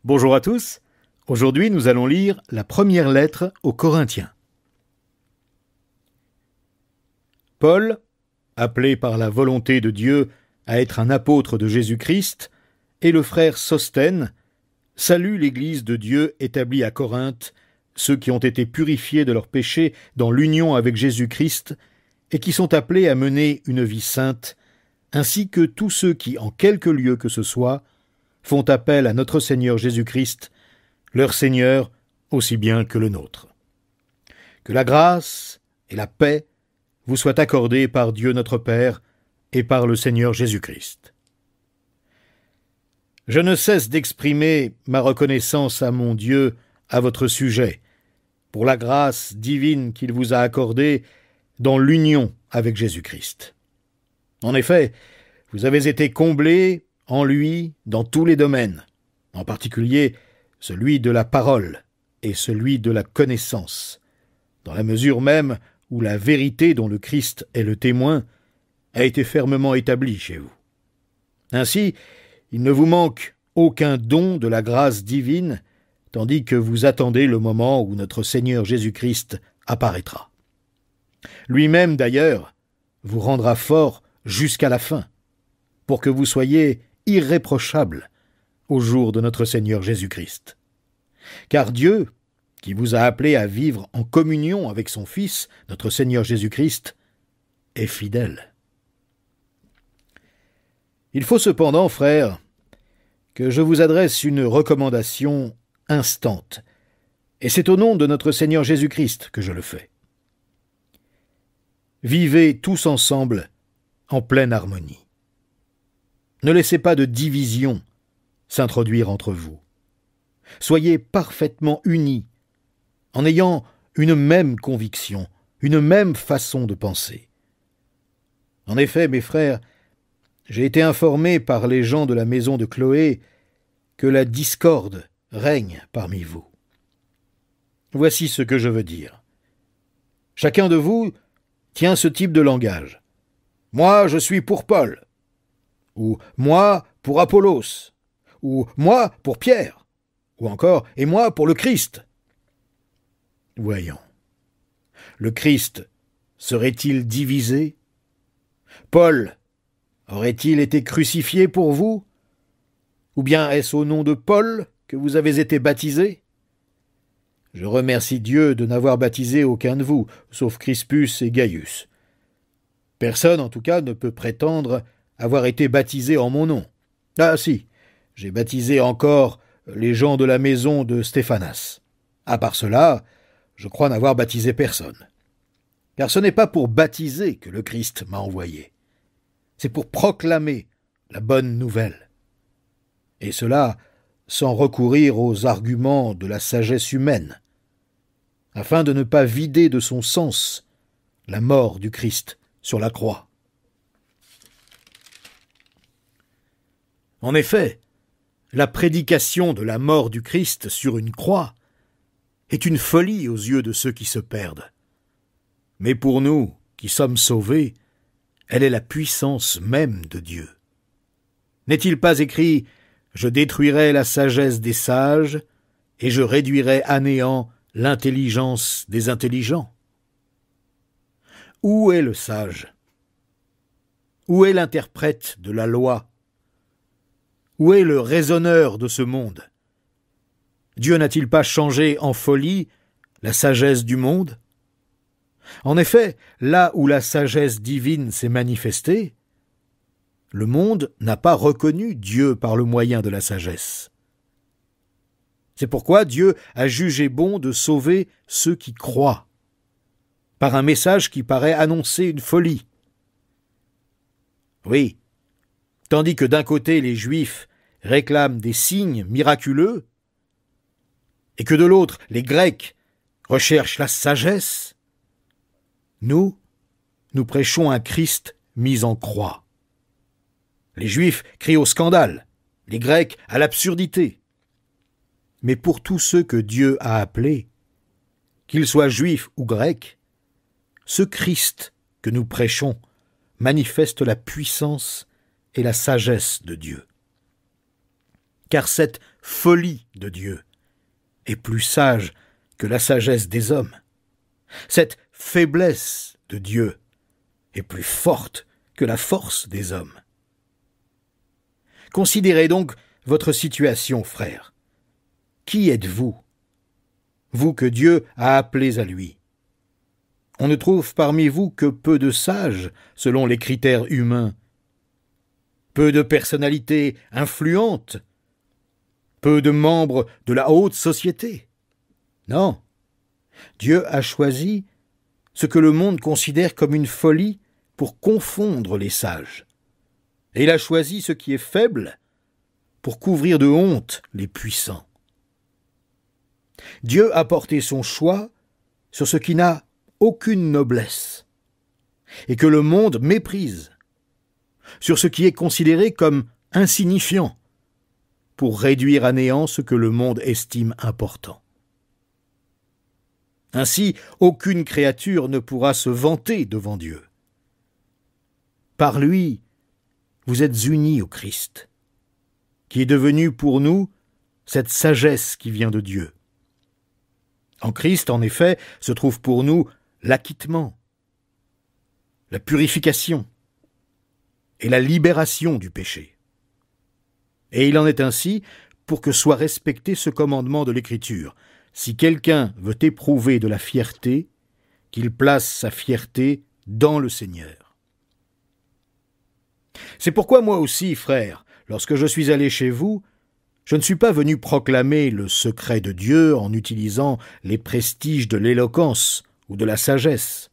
Bonjour à tous. Aujourd'hui, nous allons lire la première lettre aux Corinthiens. Paul, appelé par la volonté de Dieu à être un apôtre de Jésus-Christ, et le frère Sosthène, saluent l'Église de Dieu établie à Corinthe, ceux qui ont été purifiés de leurs péchés dans l'union avec Jésus-Christ et qui sont appelés à mener une vie sainte, ainsi que tous ceux qui, en quelque lieu que ce soit, font appel à notre Seigneur Jésus-Christ, leur Seigneur aussi bien que le nôtre. Que la grâce et la paix vous soient accordées par Dieu notre Père et par le Seigneur Jésus-Christ. Je ne cesse d'exprimer ma reconnaissance à mon Dieu à votre sujet, pour la grâce divine qu'il vous a accordée dans l'union avec Jésus-Christ. En effet, vous avez été comblés en lui dans tous les domaines, en particulier celui de la parole et celui de la connaissance, dans la mesure même où la vérité dont le Christ est le témoin a été fermement établie chez vous. Ainsi, il ne vous manque aucun don de la grâce divine, tandis que vous attendez le moment où notre Seigneur Jésus-Christ apparaîtra. Lui-même, d'ailleurs, vous rendra fort jusqu'à la fin, pour que vous soyez irréprochables au jour de notre Seigneur Jésus-Christ. Car Dieu, qui vous a appelés à vivre en communion avec son Fils, notre Seigneur Jésus-Christ, est fidèle. Il faut cependant, frères, que je vous adresse une recommandation instante, et c'est au nom de notre Seigneur Jésus-Christ que je le fais. Vivez tous ensemble en pleine harmonie. Ne laissez pas de division s'introduire entre vous. Soyez parfaitement unis, en ayant une même conviction, une même façon de penser. En effet, mes frères, j'ai été informé par les gens de la maison de Chloé que la discorde règne parmi vous. Voici ce que je veux dire. Chacun de vous tient ce type de langage. « Moi, je suis pour Paul » ou « moi pour Apollos » ou « moi pour Pierre » ou encore « et moi pour le Christ ». Voyons. Le Christ serait-il divisé? Paul aurait-il été crucifié pour vous? Ou bien est-ce au nom de Paul que vous avez été baptisés? Je remercie Dieu de n'avoir baptisé aucun de vous, sauf Crispus et Gaius. Personne, en tout cas, ne peut prétendre avoir été baptisé en mon nom. Ah si, j'ai baptisé encore les gens de la maison de Stéphanas. À part cela, je crois n'avoir baptisé personne. Car ce n'est pas pour baptiser que le Christ m'a envoyé. C'est pour proclamer la bonne nouvelle. Et cela sans recourir aux arguments de la sagesse humaine, afin de ne pas vider de son sens la mort du Christ sur la croix. En effet, la prédication de la mort du Christ sur une croix est une folie aux yeux de ceux qui se perdent. Mais pour nous, qui sommes sauvés, elle est la puissance même de Dieu. N'est-il pas écrit « Je détruirai la sagesse des sages et je réduirai à néant l'intelligence des intelligents » Où est le sage? Où est l'interprète de la loi? Où est le raisonneur de ce monde? Dieu n'a-t-il pas changé en folie la sagesse du monde? En effet, là où la sagesse divine s'est manifestée, le monde n'a pas reconnu Dieu par le moyen de la sagesse. C'est pourquoi Dieu a jugé bon de sauver ceux qui croient, par un message qui paraît annoncer une folie. Oui, tandis que d'un côté les Juifs réclament des signes miraculeux, et que de l'autre les Grecs recherchent la sagesse, nous prêchons un Christ mis en croix. Les Juifs crient au scandale, les Grecs à l'absurdité. Mais pour tous ceux que Dieu a appelés, qu'ils soient Juifs ou Grecs, ce Christ que nous prêchons manifeste la puissance et la sagesse de Dieu. car cette folie de Dieu est plus sage que la sagesse des hommes. Cette faiblesse de Dieu est plus forte que la force des hommes. Considérez donc votre situation, frères. Qui êtes-vous, vous que Dieu a appelés à lui? On ne trouve parmi vous que peu de sages selon les critères humains, peu de personnalités influentes, peu de membres de la haute société. Non, Dieu a choisi ce que le monde considère comme une folie pour confondre les sages. Et il a choisi ce qui est faible pour couvrir de honte les puissants. Dieu a porté son choix sur ce qui n'a aucune noblesse et que le monde méprise, sur ce qui est considéré comme insignifiant, pour réduire à néant ce que le monde estime important. Ainsi, aucune créature ne pourra se vanter devant Dieu. Par lui, vous êtes unis au Christ, qui est devenu pour nous cette sagesse qui vient de Dieu. En Christ, en effet, se trouve pour nous l'acquittement, la purification et la libération du péché. Et il en est ainsi pour que soit respecté ce commandement de l'Écriture. Si quelqu'un veut éprouver de la fierté, qu'il place sa fierté dans le Seigneur. C'est pourquoi moi aussi, frères, lorsque je suis allé chez vous, je ne suis pas venu proclamer le secret de Dieu en utilisant les prestiges de l'éloquence ou de la sagesse,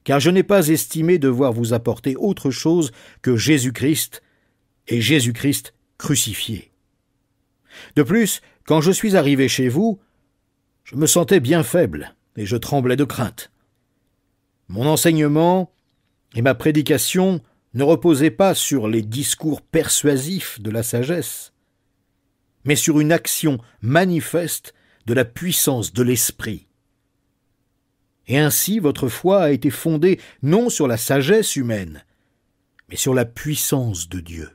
car je n'ai pas estimé devoir vous apporter autre chose que Jésus-Christ et Jésus-Christ crucifié. De plus, quand je suis arrivé chez vous, je me sentais bien faible et je tremblais de crainte. Mon enseignement et ma prédication ne reposaient pas sur les discours persuasifs de la sagesse, mais sur une action manifeste de la puissance de l'Esprit. Et ainsi votre foi a été fondée non sur la sagesse humaine, mais sur la puissance de Dieu.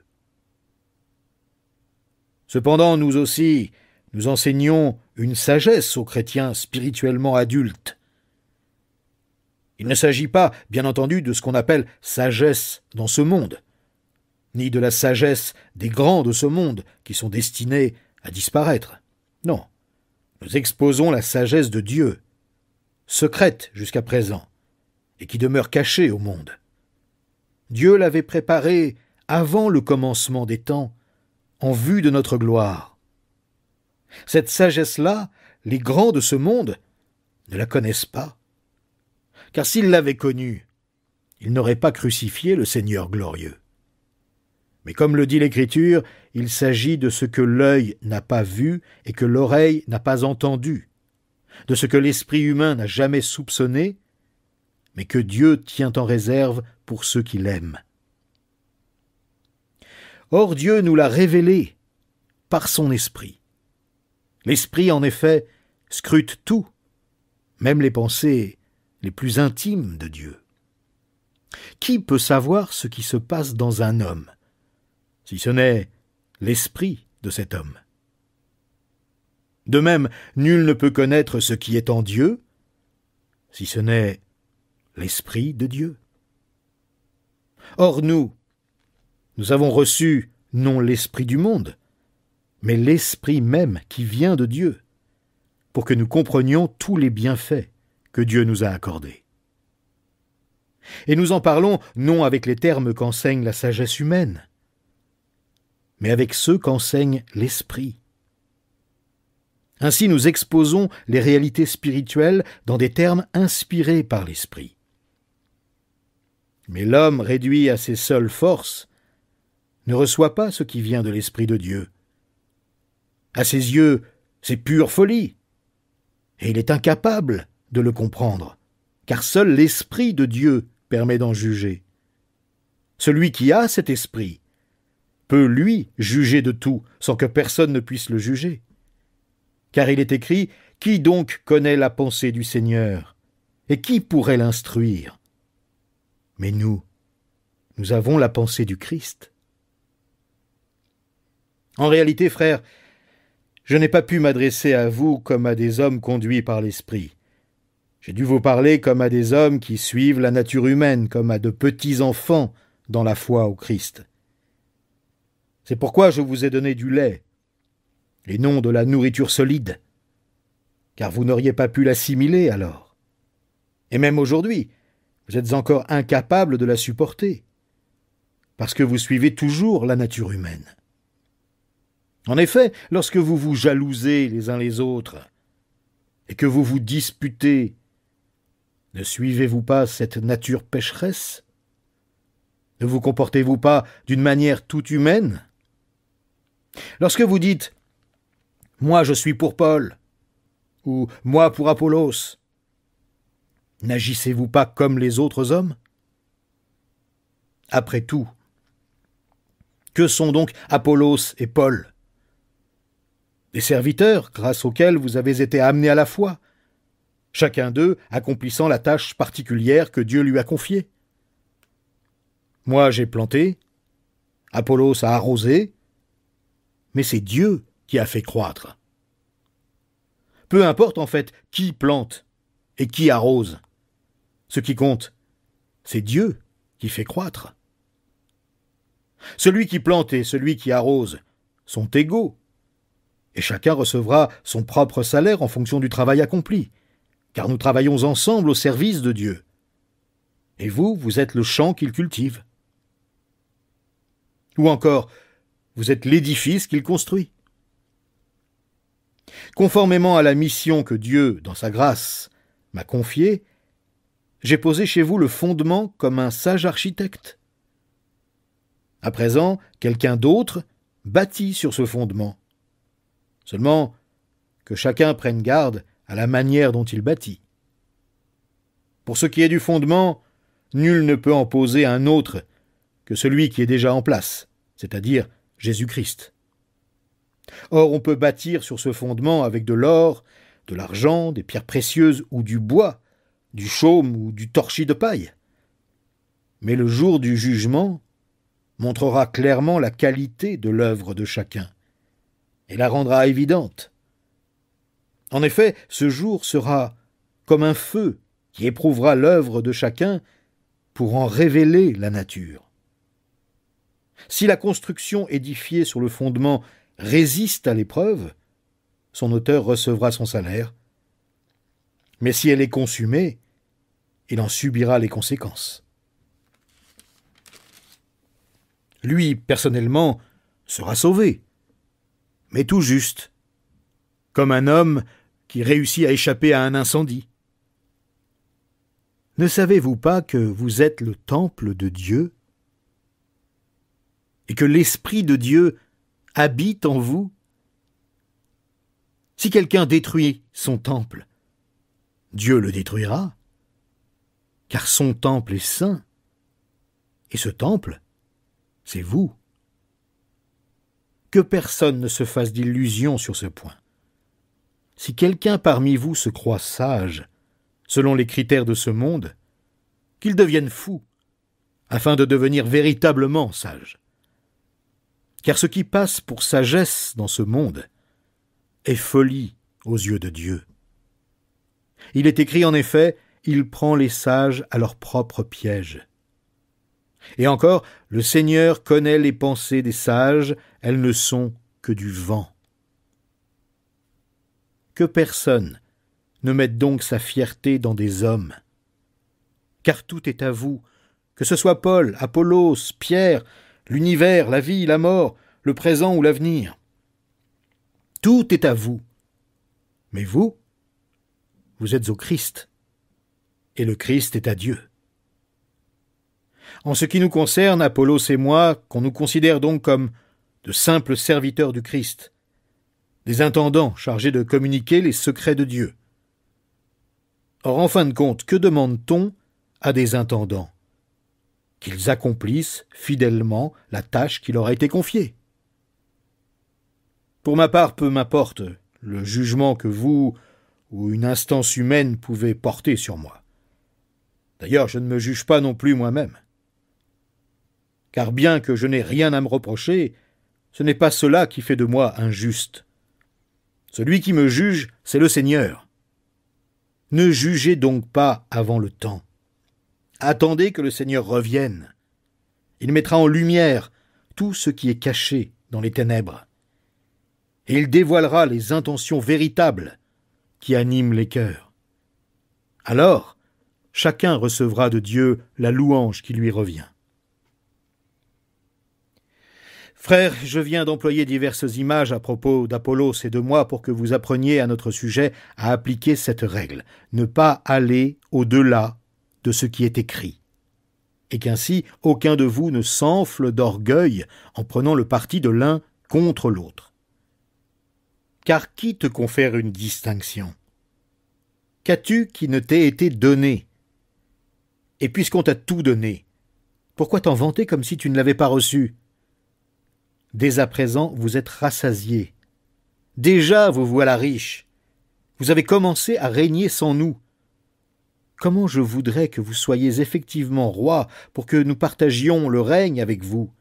Cependant, nous aussi, nous enseignons une sagesse aux chrétiens spirituellement adultes. Il ne s'agit pas, bien entendu, de ce qu'on appelle sagesse dans ce monde, ni de la sagesse des grands de ce monde qui sont destinés à disparaître. Non, nous exposons la sagesse de Dieu, secrète jusqu'à présent, et qui demeure cachée au monde. Dieu l'avait préparée avant le commencement des temps, en vue de notre gloire. Cette sagesse-là, les grands de ce monde ne la connaissent pas, car s'ils l'avaient connue, ils n'auraient pas crucifié le Seigneur glorieux. Mais comme le dit l'Écriture, il s'agit de ce que l'œil n'a pas vu et que l'oreille n'a pas entendu, de ce que l'esprit humain n'a jamais soupçonné, mais que Dieu tient en réserve pour ceux qui l'aiment. Or Dieu nous l'a révélé par son esprit. L'esprit, en effet, scrute tout, même les pensées les plus intimes de Dieu. Qui peut savoir ce qui se passe dans un homme, si ce n'est l'esprit de cet homme? De même, nul ne peut connaître ce qui est en Dieu, si ce n'est l'esprit de Dieu. Or nous avons reçu non l'esprit du monde, mais l'esprit même qui vient de Dieu, pour que nous comprenions tous les bienfaits que Dieu nous a accordés. Et nous en parlons non avec les termes qu'enseigne la sagesse humaine, mais avec ceux qu'enseigne l'esprit. Ainsi nous exposons les réalités spirituelles dans des termes inspirés par l'esprit. Mais l'homme réduit à ses seules forces ne reçoit pas ce qui vient de l'Esprit de Dieu. À ses yeux, c'est pure folie, et il est incapable de le comprendre, car seul l'Esprit de Dieu permet d'en juger. Celui qui a cet esprit peut, lui, juger de tout, sans que personne ne puisse le juger. Car il est écrit, « Qui donc connaît la pensée du Seigneur? Et qui pourrait l'instruire ?» Mais nous avons la pensée du Christ. En réalité, frères, je n'ai pas pu m'adresser à vous comme à des hommes conduits par l'Esprit. J'ai dû vous parler comme à des hommes qui suivent la nature humaine, comme à de petits enfants dans la foi au Christ. C'est pourquoi je vous ai donné du lait, et non de la nourriture solide, car vous n'auriez pas pu l'assimiler alors. Et même aujourd'hui, vous êtes encore incapable de la supporter, parce que vous suivez toujours la nature humaine. En effet, lorsque vous vous jalousez les uns les autres, et que vous vous disputez, ne suivez-vous pas cette nature pécheresse? Ne vous comportez-vous pas d'une manière toute humaine? Lorsque vous dites « Moi je suis pour Paul » ou « Moi pour Apollos », n'agissez-vous pas comme les autres hommes? Après tout, que sont donc Apollos et Paul? Des serviteurs grâce auxquels vous avez été amenés à la foi, chacun d'eux accomplissant la tâche particulière que Dieu lui a confiée. Moi j'ai planté, Apollos a arrosé, mais c'est Dieu qui a fait croître. Peu importe en fait qui plante et qui arrose. Ce qui compte, c'est Dieu qui fait croître. Celui qui plante et celui qui arrose sont égaux, et chacun recevra son propre salaire en fonction du travail accompli, car nous travaillons ensemble au service de Dieu. Et vous, vous êtes le champ qu'il cultive. Ou encore, vous êtes l'édifice qu'il construit. Conformément à la mission que Dieu, dans sa grâce, m'a confiée, j'ai posé chez vous le fondement comme un sage architecte. À présent, quelqu'un d'autre bâtit sur ce fondement. Seulement, que chacun prenne garde à la manière dont il bâtit. Pour ce qui est du fondement, nul ne peut en poser un autre que celui qui est déjà en place, c'est-à-dire Jésus-Christ. Or, on peut bâtir sur ce fondement avec de l'or, de l'argent, des pierres précieuses ou du bois, du chaume ou du torchis de paille. Mais le jour du jugement montrera clairement la qualité de l'œuvre de chacun et la rendra évidente. En effet, ce jour sera comme un feu qui éprouvera l'œuvre de chacun pour en révéler la nature. Si la construction édifiée sur le fondement résiste à l'épreuve, son auteur recevra son salaire. Mais si elle est consumée, il en subira les conséquences. Lui, personnellement, sera sauvé, mais tout juste, comme un homme qui réussit à échapper à un incendie. Ne savez-vous pas que vous êtes le temple de Dieu et que l'Esprit de Dieu habite en vous? Si quelqu'un détruit son temple, Dieu le détruira, car son temple est saint, et ce temple, c'est vous. Que personne ne se fasse d'illusions sur ce point. Si quelqu'un parmi vous se croit sage, selon les critères de ce monde, qu'il devienne fou, afin de devenir véritablement sage. Car ce qui passe pour sagesse dans ce monde est folie aux yeux de Dieu. Il est écrit en effet, il prend les sages à leur propre piège. Et encore, le Seigneur connaît les pensées des sages, elles ne sont que du vent. Que personne ne mette donc sa fierté dans des hommes, car tout est à vous, que ce soit Paul, Apollos, Pierre, l'univers, la vie, la mort, le présent ou l'avenir. Tout est à vous. Mais vous, vous êtes au Christ, et le Christ est à Dieu. En ce qui nous concerne, Apollos et moi, qu'on nous considère donc comme de simples serviteurs du Christ, des intendants chargés de communiquer les secrets de Dieu. Or, en fin de compte, que demande-t-on à des intendants? Qu'ils accomplissent fidèlement la tâche qui leur a été confiée. Pour ma part, peu m'importe le jugement que vous ou une instance humaine pouvez porter sur moi. D'ailleurs, je ne me juge pas non plus moi-même. Car bien que je n'ai rien à me reprocher, ce n'est pas cela qui fait de moi un juste. Celui qui me juge, c'est le Seigneur. Ne jugez donc pas avant le temps. Attendez que le Seigneur revienne. Il mettra en lumière tout ce qui est caché dans les ténèbres. Et il dévoilera les intentions véritables qui animent les cœurs. Alors, chacun recevra de Dieu la louange qui lui revient. Frères, je viens d'employer diverses images à propos d'Apollos et de moi pour que vous appreniez à notre sujet à appliquer cette règle, ne pas aller au-delà de ce qui est écrit, et qu'ainsi aucun de vous ne s'enfle d'orgueil en prenant le parti de l'un contre l'autre. Car qui te confère une distinction? Qu'as-tu qui ne t'ait été donné? Et puisqu'on t'a tout donné, pourquoi t'en vanter comme si tu ne l'avais pas reçu? Dès à présent, vous êtes rassasiés. Déjà, vous voilà riches. Vous avez commencé à régner sans nous. Comment je voudrais que vous soyez effectivement rois pour que nous partagions le règne avec vous.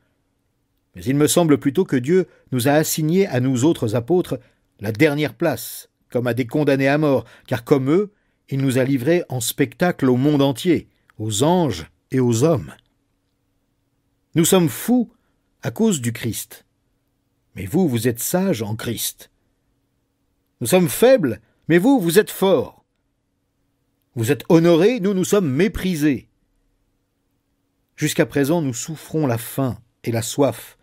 Mais il me semble plutôt que Dieu nous a assigné à nous autres apôtres la dernière place, comme à des condamnés à mort, car comme eux, il nous a livrés en spectacle au monde entier, aux anges et aux hommes. Nous sommes fous à cause du Christ. Mais vous, vous êtes sages en Christ. Nous sommes faibles, mais vous, vous êtes forts. Vous êtes honorés, nous, nous sommes méprisés. Jusqu'à présent, nous souffrons la faim et la soif.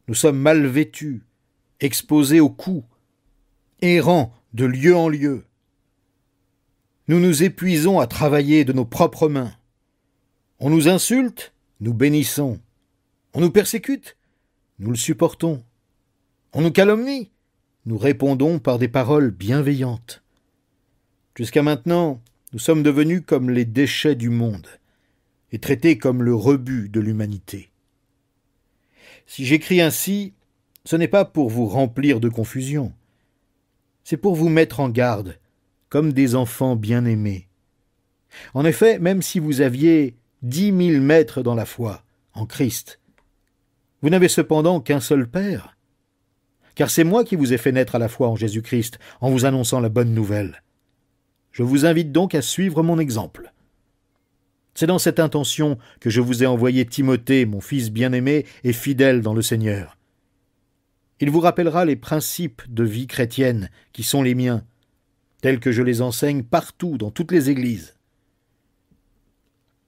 Nous sommes mal vêtus, exposés aux coups, errants de lieu en lieu. Nous nous épuisons à travailler de nos propres mains. On nous insulte, nous bénissons. On nous persécute, nous le supportons. On nous calomnie, nous répondons par des paroles bienveillantes. Jusqu'à maintenant, nous sommes devenus comme les déchets du monde et traités comme le rebut de l'humanité. Si j'écris ainsi, ce n'est pas pour vous remplir de confusion, c'est pour vous mettre en garde, comme des enfants bien-aimés. En effet, même si vous aviez 10 000 maîtres dans la foi, en Christ, vous n'avez cependant qu'un seul Père, car c'est moi qui vous ai fait naître à la foi en Jésus-Christ, en vous annonçant la bonne nouvelle. Je vous invite donc à suivre mon exemple. C'est dans cette intention que je vous ai envoyé Timothée, mon fils bien-aimé et fidèle dans le Seigneur. Il vous rappellera les principes de vie chrétienne qui sont les miens, tels que je les enseigne partout dans toutes les églises.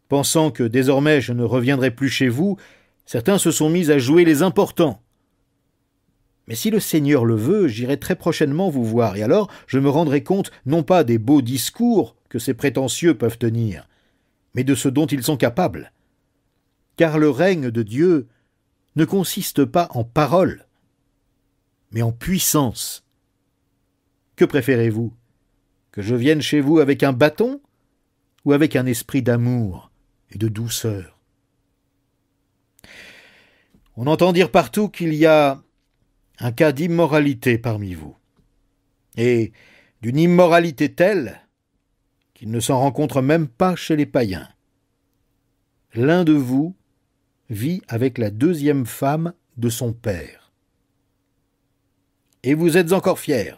Pensant que désormais je ne reviendrai plus chez vous, certains se sont mis à jouer les importants. Mais si le Seigneur le veut, j'irai très prochainement vous voir, et alors je me rendrai compte non pas des beaux discours que ces prétentieux peuvent tenir, mais de ce dont ils sont capables. Car le règne de Dieu ne consiste pas en paroles, mais en puissance. Que préférez-vous? Que je vienne chez vous avec un bâton ou avec un esprit d'amour et de douceur? On entend dire partout qu'il y a un cas d'immoralité parmi vous, et d'une immoralité telle qu'il ne s'en rencontre même pas chez les païens. L'un de vous vit avec la deuxième femme de son père. Et vous êtes encore fiers.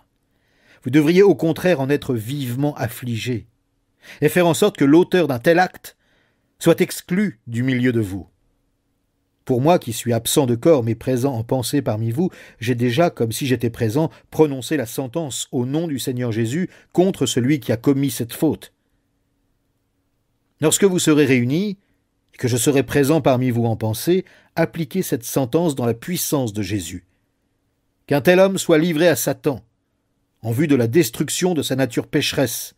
Vous devriez au contraire en être vivement affligés, et faire en sorte que l'auteur d'un tel acte soit exclu du milieu de vous. Pour moi qui suis absent de corps mais présent en pensée parmi vous, j'ai déjà, comme si j'étais présent, prononcé la sentence au nom du Seigneur Jésus contre celui qui a commis cette faute. Lorsque vous serez réunis, et que je serai présent parmi vous en pensée, appliquez cette sentence dans la puissance de Jésus. Qu'un tel homme soit livré à Satan, en vue de la destruction de sa nature pécheresse,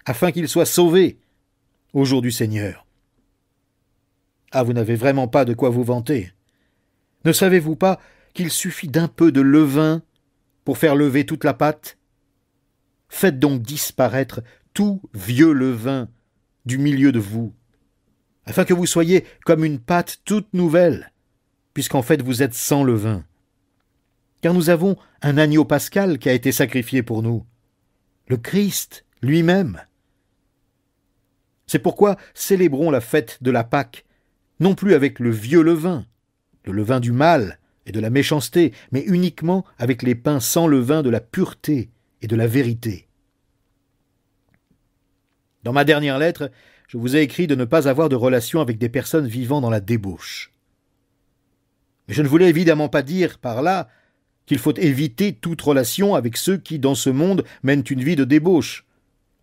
afin qu'il soit sauvé au jour du Seigneur. Ah, vous n'avez vraiment pas de quoi vous vanter. Ne savez-vous pas qu'il suffit d'un peu de levain pour faire lever toute la pâte? Faites donc disparaître tout vieux levain du milieu de vous, afin que vous soyez comme une pâte toute nouvelle, puisqu'en fait vous êtes sans levain. Car nous avons un agneau pascal qui a été sacrifié pour nous, le Christ lui-même. C'est pourquoi célébrons la fête de la Pâque, non plus avec le vieux levain, le levain du mal, et de la méchanceté, mais uniquement avec les pains sans levain de la pureté et de la vérité. Dans ma dernière lettre, je vous ai écrit de ne pas avoir de relation avec des personnes vivant dans la débauche. Mais je ne voulais évidemment pas dire par là qu'il faut éviter toute relation avec ceux qui, dans ce monde, mènent une vie de débauche,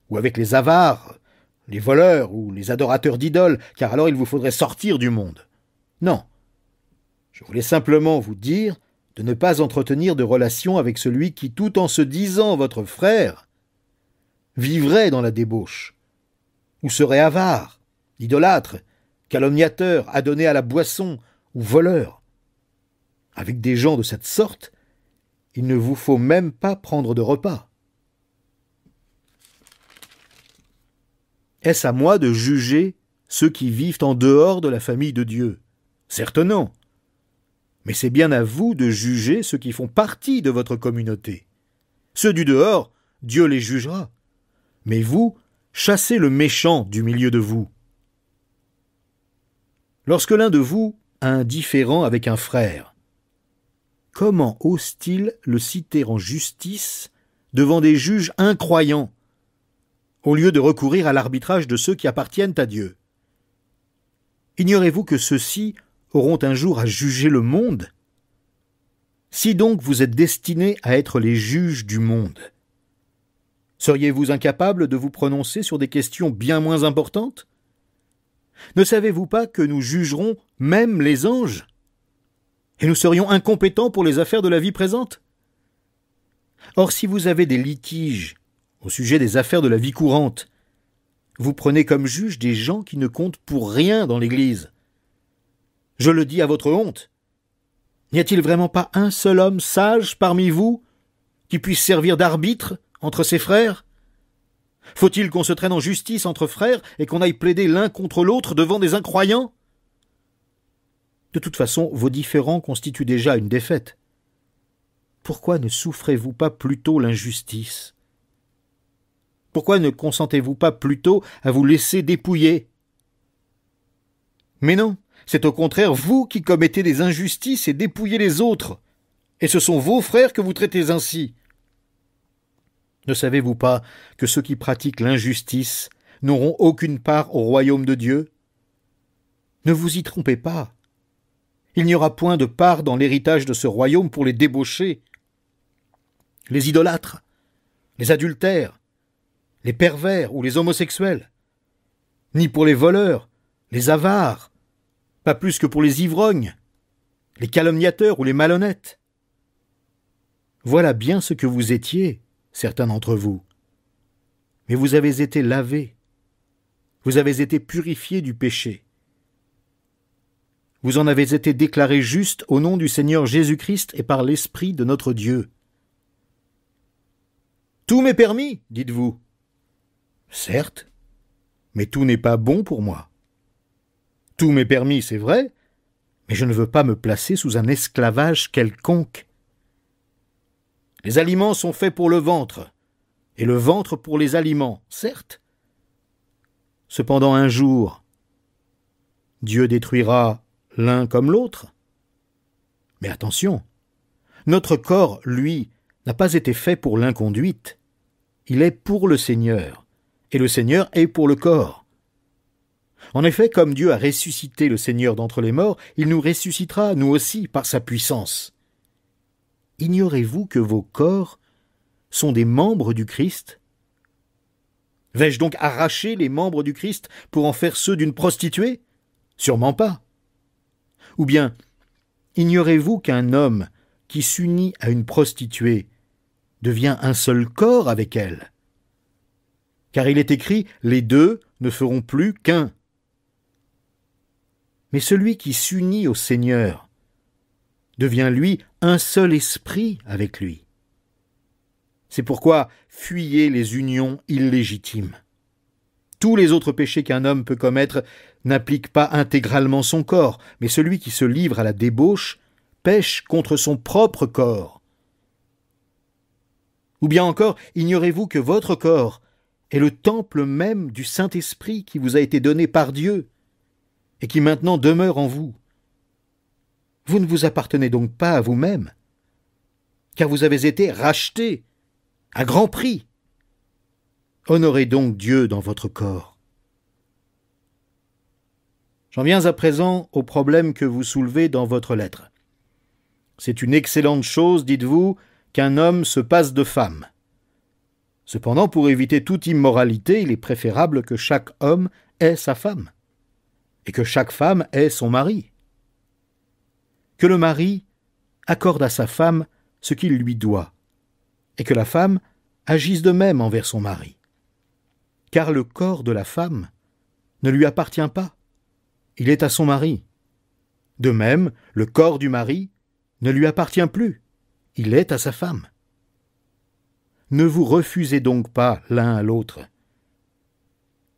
ou avec les avares, les voleurs ou les adorateurs d'idoles, car alors il vous faudrait sortir du monde. Non. Je voulais simplement vous dire de ne pas entretenir de relation avec celui qui, tout en se disant votre frère, vivrait dans la débauche, ou serait avare, idolâtre, calomniateur, adonné à la boisson ou voleur. Avec des gens de cette sorte, il ne vous faut même pas prendre de repas. Est-ce à moi de juger ceux qui vivent en dehors de la famille de Dieu? Certes non. Mais c'est bien à vous de juger ceux qui font partie de votre communauté. Ceux du dehors, Dieu les jugera. Mais vous, chassez le méchant du milieu de vous. Lorsque l'un de vous a un différend avec un frère, comment ose-t-il le citer en justice devant des juges incroyants, au lieu de recourir à l'arbitrage de ceux qui appartiennent à Dieu? Ignorez-vous que ceux-ci auront un jour à juger le monde? Si donc vous êtes destinés à être les juges du monde, seriez-vous incapables de vous prononcer sur des questions bien moins importantes? Ne savez-vous pas que nous jugerons même les anges? Et nous serions incompétents pour les affaires de la vie présente? Or, si vous avez des litiges au sujet des affaires de la vie courante, vous prenez comme juges des gens qui ne comptent pour rien dans l'Église. Je le dis à votre honte. N'y a-t-il vraiment pas un seul homme sage parmi vous qui puisse servir d'arbitre entre ses frères? Faut-il qu'on se traîne en justice entre frères et qu'on aille plaider l'un contre l'autre devant des incroyants? De toute façon, vos différends constituent déjà une défaite. Pourquoi ne souffrez-vous pas plutôt l'injustice? Pourquoi ne consentez-vous pas plutôt à vous laisser dépouiller? Mais non, c'est au contraire vous qui commettez des injustices et dépouillez les autres. Et ce sont vos frères que vous traitez ainsi. Ne savez-vous pas que ceux qui pratiquent l'injustice n'auront aucune part au royaume de Dieu? Ne vous y trompez pas. Il n'y aura point de part dans l'héritage de ce royaume pour les débauchés, les idolâtres, les adultères, les pervers ou les homosexuels, ni pour les voleurs, les avares, pas plus que pour les ivrognes, les calomniateurs ou les malhonnêtes. Voilà bien ce que vous étiez, certains d'entre vous. Mais vous avez été lavés, vous avez été purifiés du péché. Vous en avez été déclarés justes au nom du Seigneur Jésus-Christ et par l'Esprit de notre Dieu. Tout m'est permis, dites-vous. Certes, mais tout n'est pas bon pour moi. Tout m'est permis, c'est vrai, mais je ne veux pas me placer sous un esclavage quelconque. Les aliments sont faits pour le ventre, et le ventre pour les aliments, certes. Cependant un jour, Dieu détruira l'un comme l'autre. Mais attention, notre corps, lui, n'a pas été fait pour l'inconduite. Il est pour le Seigneur, et le Seigneur est pour le corps. En effet, comme Dieu a ressuscité le Seigneur d'entre les morts, il nous ressuscitera, nous aussi, par sa puissance. Ignorez-vous que vos corps sont des membres du Christ? Vais-je donc arracher les membres du Christ pour en faire ceux d'une prostituée? Sûrement pas. Ou bien, ignorez-vous qu'un homme qui s'unit à une prostituée devient un seul corps avec elle? Car il est écrit « les deux ne feront plus qu'un ». Mais celui qui s'unit au Seigneur devient lui un seul esprit avec lui. C'est pourquoi fuyez les unions illégitimes. Tous les autres péchés qu'un homme peut commettre n'appliquent pas intégralement son corps, mais celui qui se livre à la débauche pêche contre son propre corps. Ou bien encore, ignorez-vous que votre corps est le temple même du Saint-Esprit qui vous a été donné par Dieu et qui maintenant demeure en vous. Vous ne vous appartenez donc pas à vous-même, car vous avez été rachetés à grand prix. Honorez donc Dieu dans votre corps. J'en viens à présent au problème que vous soulevez dans votre lettre. C'est une excellente chose, dites-vous, qu'un homme se passe de femme. Cependant, pour éviter toute immoralité, il est préférable que chaque homme ait sa femme, et que chaque femme ait son mari. Que le mari accorde à sa femme ce qu'il lui doit, et que la femme agisse de même envers son mari. Car le corps de la femme ne lui appartient pas, il est à son mari. De même, le corps du mari ne lui appartient plus, il est à sa femme. Ne vous refusez donc pas l'un à l'autre.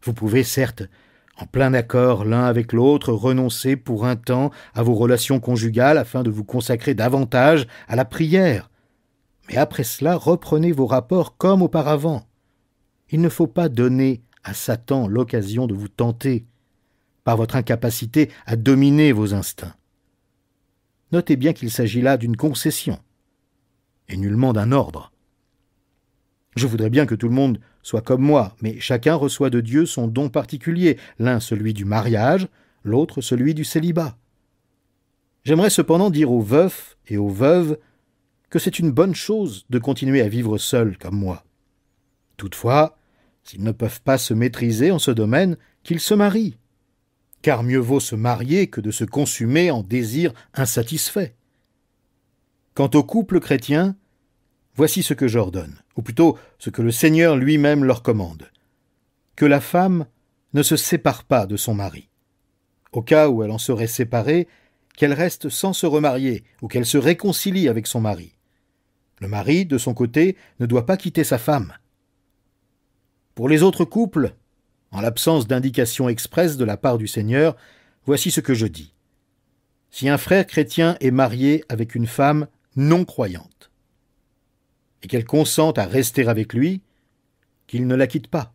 Vous pouvez certes, en plein accord l'un avec l'autre, renoncer pour un temps à vos relations conjugales afin de vous consacrer davantage à la prière. Mais après cela, reprenez vos rapports comme auparavant. Il ne faut pas donner à Satan l'occasion de vous tenter par votre incapacité à dominer vos instincts. Notez bien qu'il s'agit là d'une concession et nullement d'un ordre. Je voudrais bien que tout le monde soit comme moi, mais chacun reçoit de Dieu son don particulier, l'un celui du mariage, l'autre celui du célibat. J'aimerais cependant dire aux veufs et aux veuves que c'est une bonne chose de continuer à vivre seuls comme moi. Toutefois, s'ils ne peuvent pas se maîtriser en ce domaine, qu'ils se marient, car mieux vaut se marier que de se consumer en désirs insatisfaits. Quant aux couples chrétiens, voici ce que j'ordonne, ou plutôt ce que le Seigneur lui-même leur commande. Que la femme ne se sépare pas de son mari. Au cas où elle en serait séparée, qu'elle reste sans se remarier ou qu'elle se réconcilie avec son mari. Le mari, de son côté, ne doit pas quitter sa femme. Pour les autres couples, en l'absence d'indication expresse de la part du Seigneur, voici ce que je dis. Si un frère chrétien est marié avec une femme non croyante, et qu'elle consente à rester avec lui, qu'il ne la quitte pas.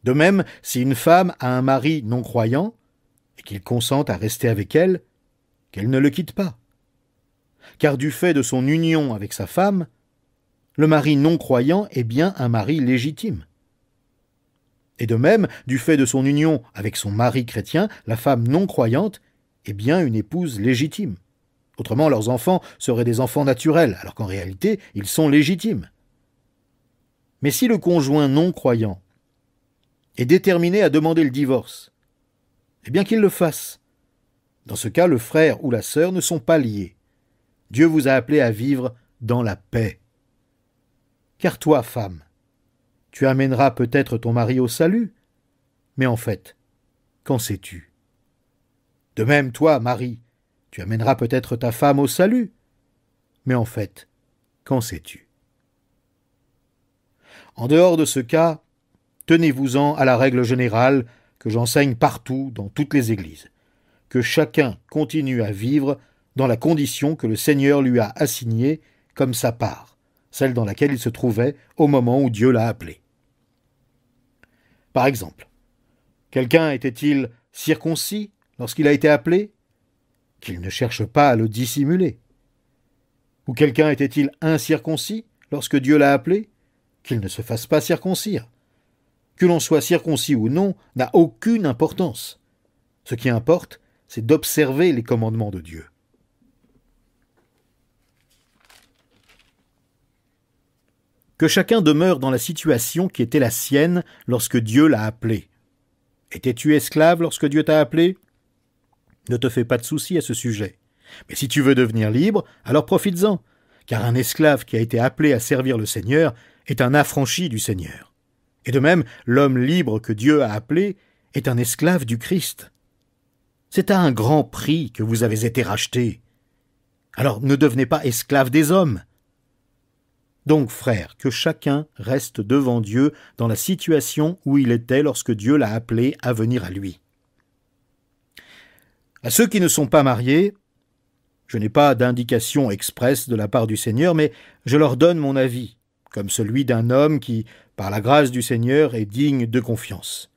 De même, si une femme a un mari non croyant, et qu'il consente à rester avec elle, qu'elle ne le quitte pas. Car du fait de son union avec sa femme, le mari non croyant est bien un mari légitime. Et de même, du fait de son union avec son mari chrétien, la femme non croyante est bien une épouse légitime. Autrement, leurs enfants seraient des enfants naturels, alors qu'en réalité, ils sont légitimes. Mais si le conjoint non croyant est déterminé à demander le divorce, eh bien qu'il le fasse. Dans ce cas, le frère ou la sœur ne sont pas liés. Dieu vous a appelé à vivre dans la paix. Car toi, femme, tu amèneras peut-être ton mari au salut, mais en fait, qu'en sais-tu? De même, toi, mari, tu amèneras peut-être ta femme au salut, mais en fait, qu'en sais-tu? En dehors de ce cas, tenez-vous-en à la règle générale que j'enseigne partout dans toutes les églises, que chacun continue à vivre dans la condition que le Seigneur lui a assignée comme sa part, celle dans laquelle il se trouvait au moment où Dieu l'a appelé. Par exemple, quelqu'un était-il circoncis lorsqu'il a été appelé? Qu'il ne cherche pas à le dissimuler. Ou quelqu'un était-il incirconcis lorsque Dieu l'a appelé? Qu'il ne se fasse pas circoncire. Que l'on soit circoncis ou non n'a aucune importance. Ce qui importe, c'est d'observer les commandements de Dieu. Que chacun demeure dans la situation qui était la sienne lorsque Dieu l'a appelé. Étais-tu esclave lorsque Dieu t'a appelé? Ne te fais pas de soucis à ce sujet. Mais si tu veux devenir libre, alors profites-en, car un esclave qui a été appelé à servir le Seigneur est un affranchi du Seigneur. Et de même, l'homme libre que Dieu a appelé est un esclave du Christ. C'est à un grand prix que vous avez été rachetés. Alors ne devenez pas esclaves des hommes. Donc, frères, que chacun reste devant Dieu dans la situation où il était lorsque Dieu l'a appelé à venir à lui. À ceux qui ne sont pas mariés, je n'ai pas d'indication expresse de la part du Seigneur, mais je leur donne mon avis, comme celui d'un homme qui, par la grâce du Seigneur, est digne de confiance.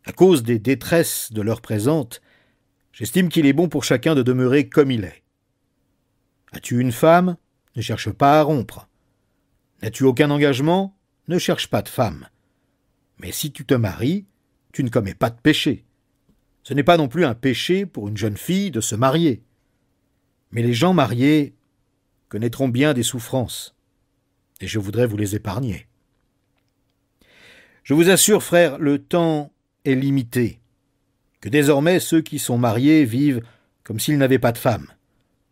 À cause des détresses de l'heure présente, J'estime qu'il est bon pour chacun de demeurer comme il est. As-tu une femme? Ne cherche pas à rompre. N'as-tu aucun engagement? Ne cherche pas de femme. Mais si tu te maries, tu ne commets pas de péché. Ce n'est pas non plus un péché pour une jeune fille de se marier. Mais les gens mariés connaîtront bien des souffrances, et je voudrais vous les épargner. Je vous assure, frère, le temps est limité, que désormais ceux qui sont mariés vivent comme s'ils n'avaient pas de femme,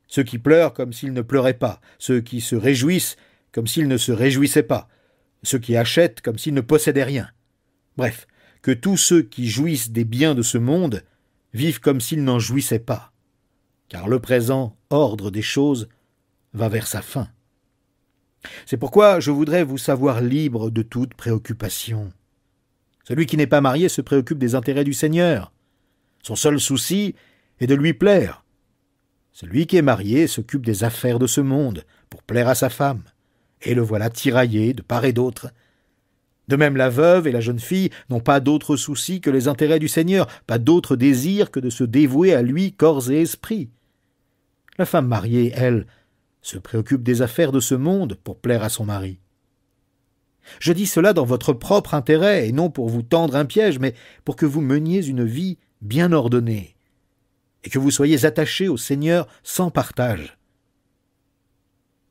ceux qui pleurent comme s'ils ne pleuraient pas, ceux qui se réjouissent comme s'ils ne se réjouissaient pas, ceux qui achètent comme s'ils ne possédaient rien. Bref, que tous ceux qui jouissent des biens de ce monde vivent comme s'ils n'en jouissaient pas, car le présent ordre des choses va vers sa fin. C'est pourquoi je voudrais vous savoir libre de toute préoccupation. Celui qui n'est pas marié se préoccupe des intérêts du Seigneur. Son seul souci est de lui plaire. Celui qui est marié s'occupe des affaires de ce monde pour plaire à sa femme, et le voilà tiraillé de part et d'autre. De même, la veuve et la jeune fille n'ont pas d'autre souci que les intérêts du Seigneur, pas d'autre désir que de se dévouer à lui corps et esprit. La femme mariée, elle, se préoccupe des affaires de ce monde pour plaire à son mari. Je dis cela dans votre propre intérêt, et non pour vous tendre un piège, mais pour que vous meniez une vie bien ordonnée, et que vous soyez attachés au Seigneur sans partage.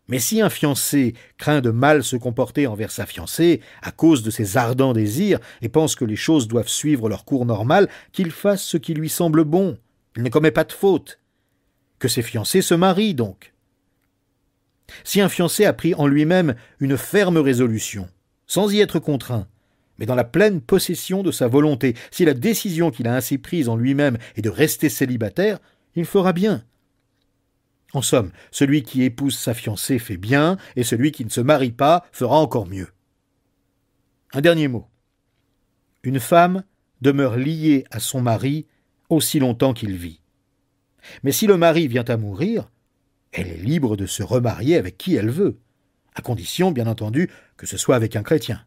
Mais si un fiancé craint de mal se comporter envers sa fiancée à cause de ses ardents désirs et pense que les choses doivent suivre leur cours normal, qu'il fasse ce qui lui semble bon. Il ne commet pas de faute. Que ses fiancés se marient donc. Si un fiancé a pris en lui-même une ferme résolution, sans y être contraint, mais dans la pleine possession de sa volonté, si la décision qu'il a ainsi prise en lui-même est de rester célibataire, il fera bien. En somme, celui qui épouse sa fiancée fait bien, et celui qui ne se marie pas fera encore mieux. Un dernier mot. Une femme demeure liée à son mari aussi longtemps qu'il vit. Mais si le mari vient à mourir, elle est libre de se remarier avec qui elle veut, à condition, bien entendu, que ce soit avec un chrétien.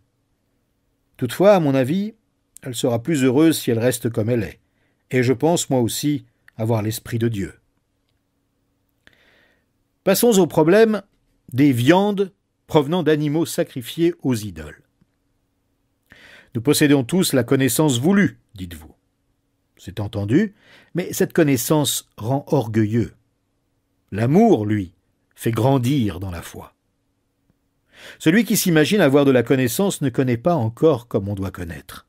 Toutefois, à mon avis, elle sera plus heureuse si elle reste comme elle est, et je pense, moi aussi, avoir l'Esprit de Dieu. Passons au problème des viandes provenant d'animaux sacrifiés aux idoles. Nous possédons tous la connaissance voulue, dites-vous. C'est entendu, mais cette connaissance rend orgueilleux. L'amour, lui, fait grandir dans la foi. Celui qui s'imagine avoir de la connaissance ne connaît pas encore comme on doit connaître.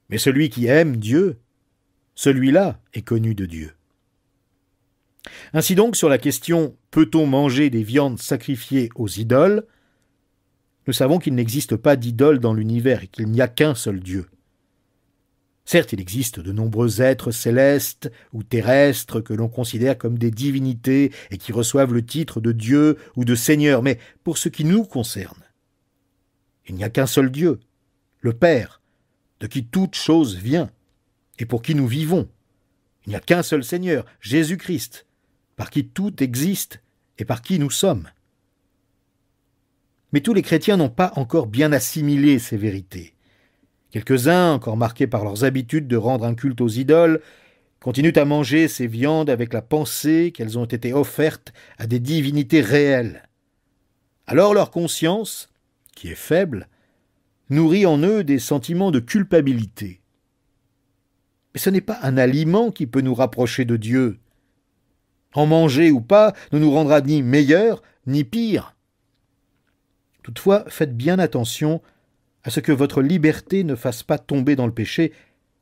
Mais celui qui aime Dieu, celui-là est connu de Dieu. Ainsi donc, sur la question « peut-on manger des viandes sacrifiées aux idoles ?», nous savons qu'il n'existe pas d'idole dans l'univers et qu'il n'y a qu'un seul Dieu. Certes, il existe de nombreux êtres célestes ou terrestres que l'on considère comme des divinités et qui reçoivent le titre de Dieu ou de Seigneur, mais pour ce qui nous concerne, il n'y a qu'un seul Dieu, le Père, de qui toute chose vient et pour qui nous vivons. Il n'y a qu'un seul Seigneur, Jésus-Christ, par qui tout existe et par qui nous sommes. Mais tous les chrétiens n'ont pas encore bien assimilé ces vérités. Quelques-uns, encore marqués par leurs habitudes de rendre un culte aux idoles, continuent à manger ces viandes avec la pensée qu'elles ont été offertes à des divinités réelles. Alors leur conscience, qui est faible, nourrit en eux des sentiments de culpabilité. Mais ce n'est pas un aliment qui peut nous rapprocher de Dieu. En manger ou pas ne nous rendra ni meilleurs ni pires. Toutefois, faites bien attention à ce que votre liberté ne fasse pas tomber dans le péché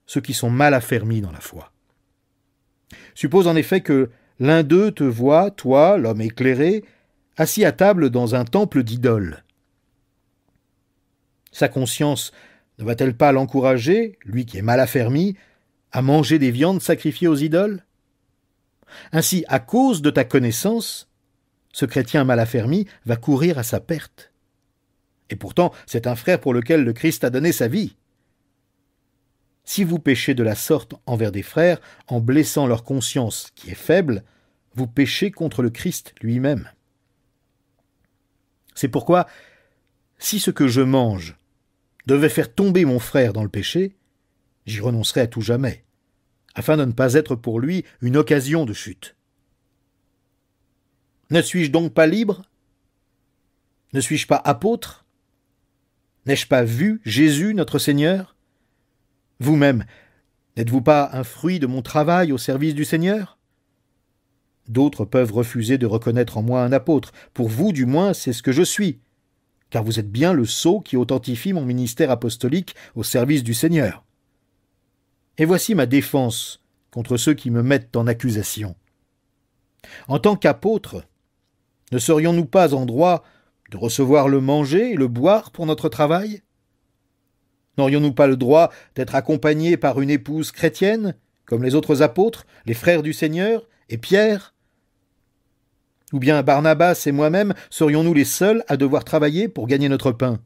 ceux qui sont mal affermis dans la foi. Suppose en effet que l'un d'eux te voit, toi, l'homme éclairé, assis à table dans un temple d'idoles. Sa conscience ne va-t-elle pas l'encourager, lui qui est mal affermi, à manger des viandes sacrifiées aux idoles ? Ainsi, à cause de ta connaissance, ce chrétien mal affermi va courir à sa perte. Et pourtant, c'est un frère pour lequel le Christ a donné sa vie. Si vous péchez de la sorte envers des frères, en blessant leur conscience qui est faible, vous péchez contre le Christ lui-même. C'est pourquoi, si ce que je mange devait faire tomber mon frère dans le péché, j'y renoncerai à tout jamais, afin de ne pas être pour lui une occasion de chute. Ne suis-je donc pas libre? Ne suis-je pas apôtre? N'ai-je pas vu Jésus notre Seigneur? Vous-même, n'êtes-vous pas un fruit de mon travail au service du Seigneur? D'autres peuvent refuser de reconnaître en moi un apôtre. Pour vous, du moins, c'est ce que je suis, car vous êtes bien le sceau qui authentifie mon ministère apostolique au service du Seigneur. Et voici ma défense contre ceux qui me mettent en accusation. En tant qu'apôtre, ne serions-nous pas en droit de recevoir le manger et le boire pour notre travail? N'aurions-nous pas le droit d'être accompagnés par une épouse chrétienne, comme les autres apôtres, les frères du Seigneur et Pierre? Ou bien Barnabas et moi-même serions-nous les seuls à devoir travailler pour gagner notre pain?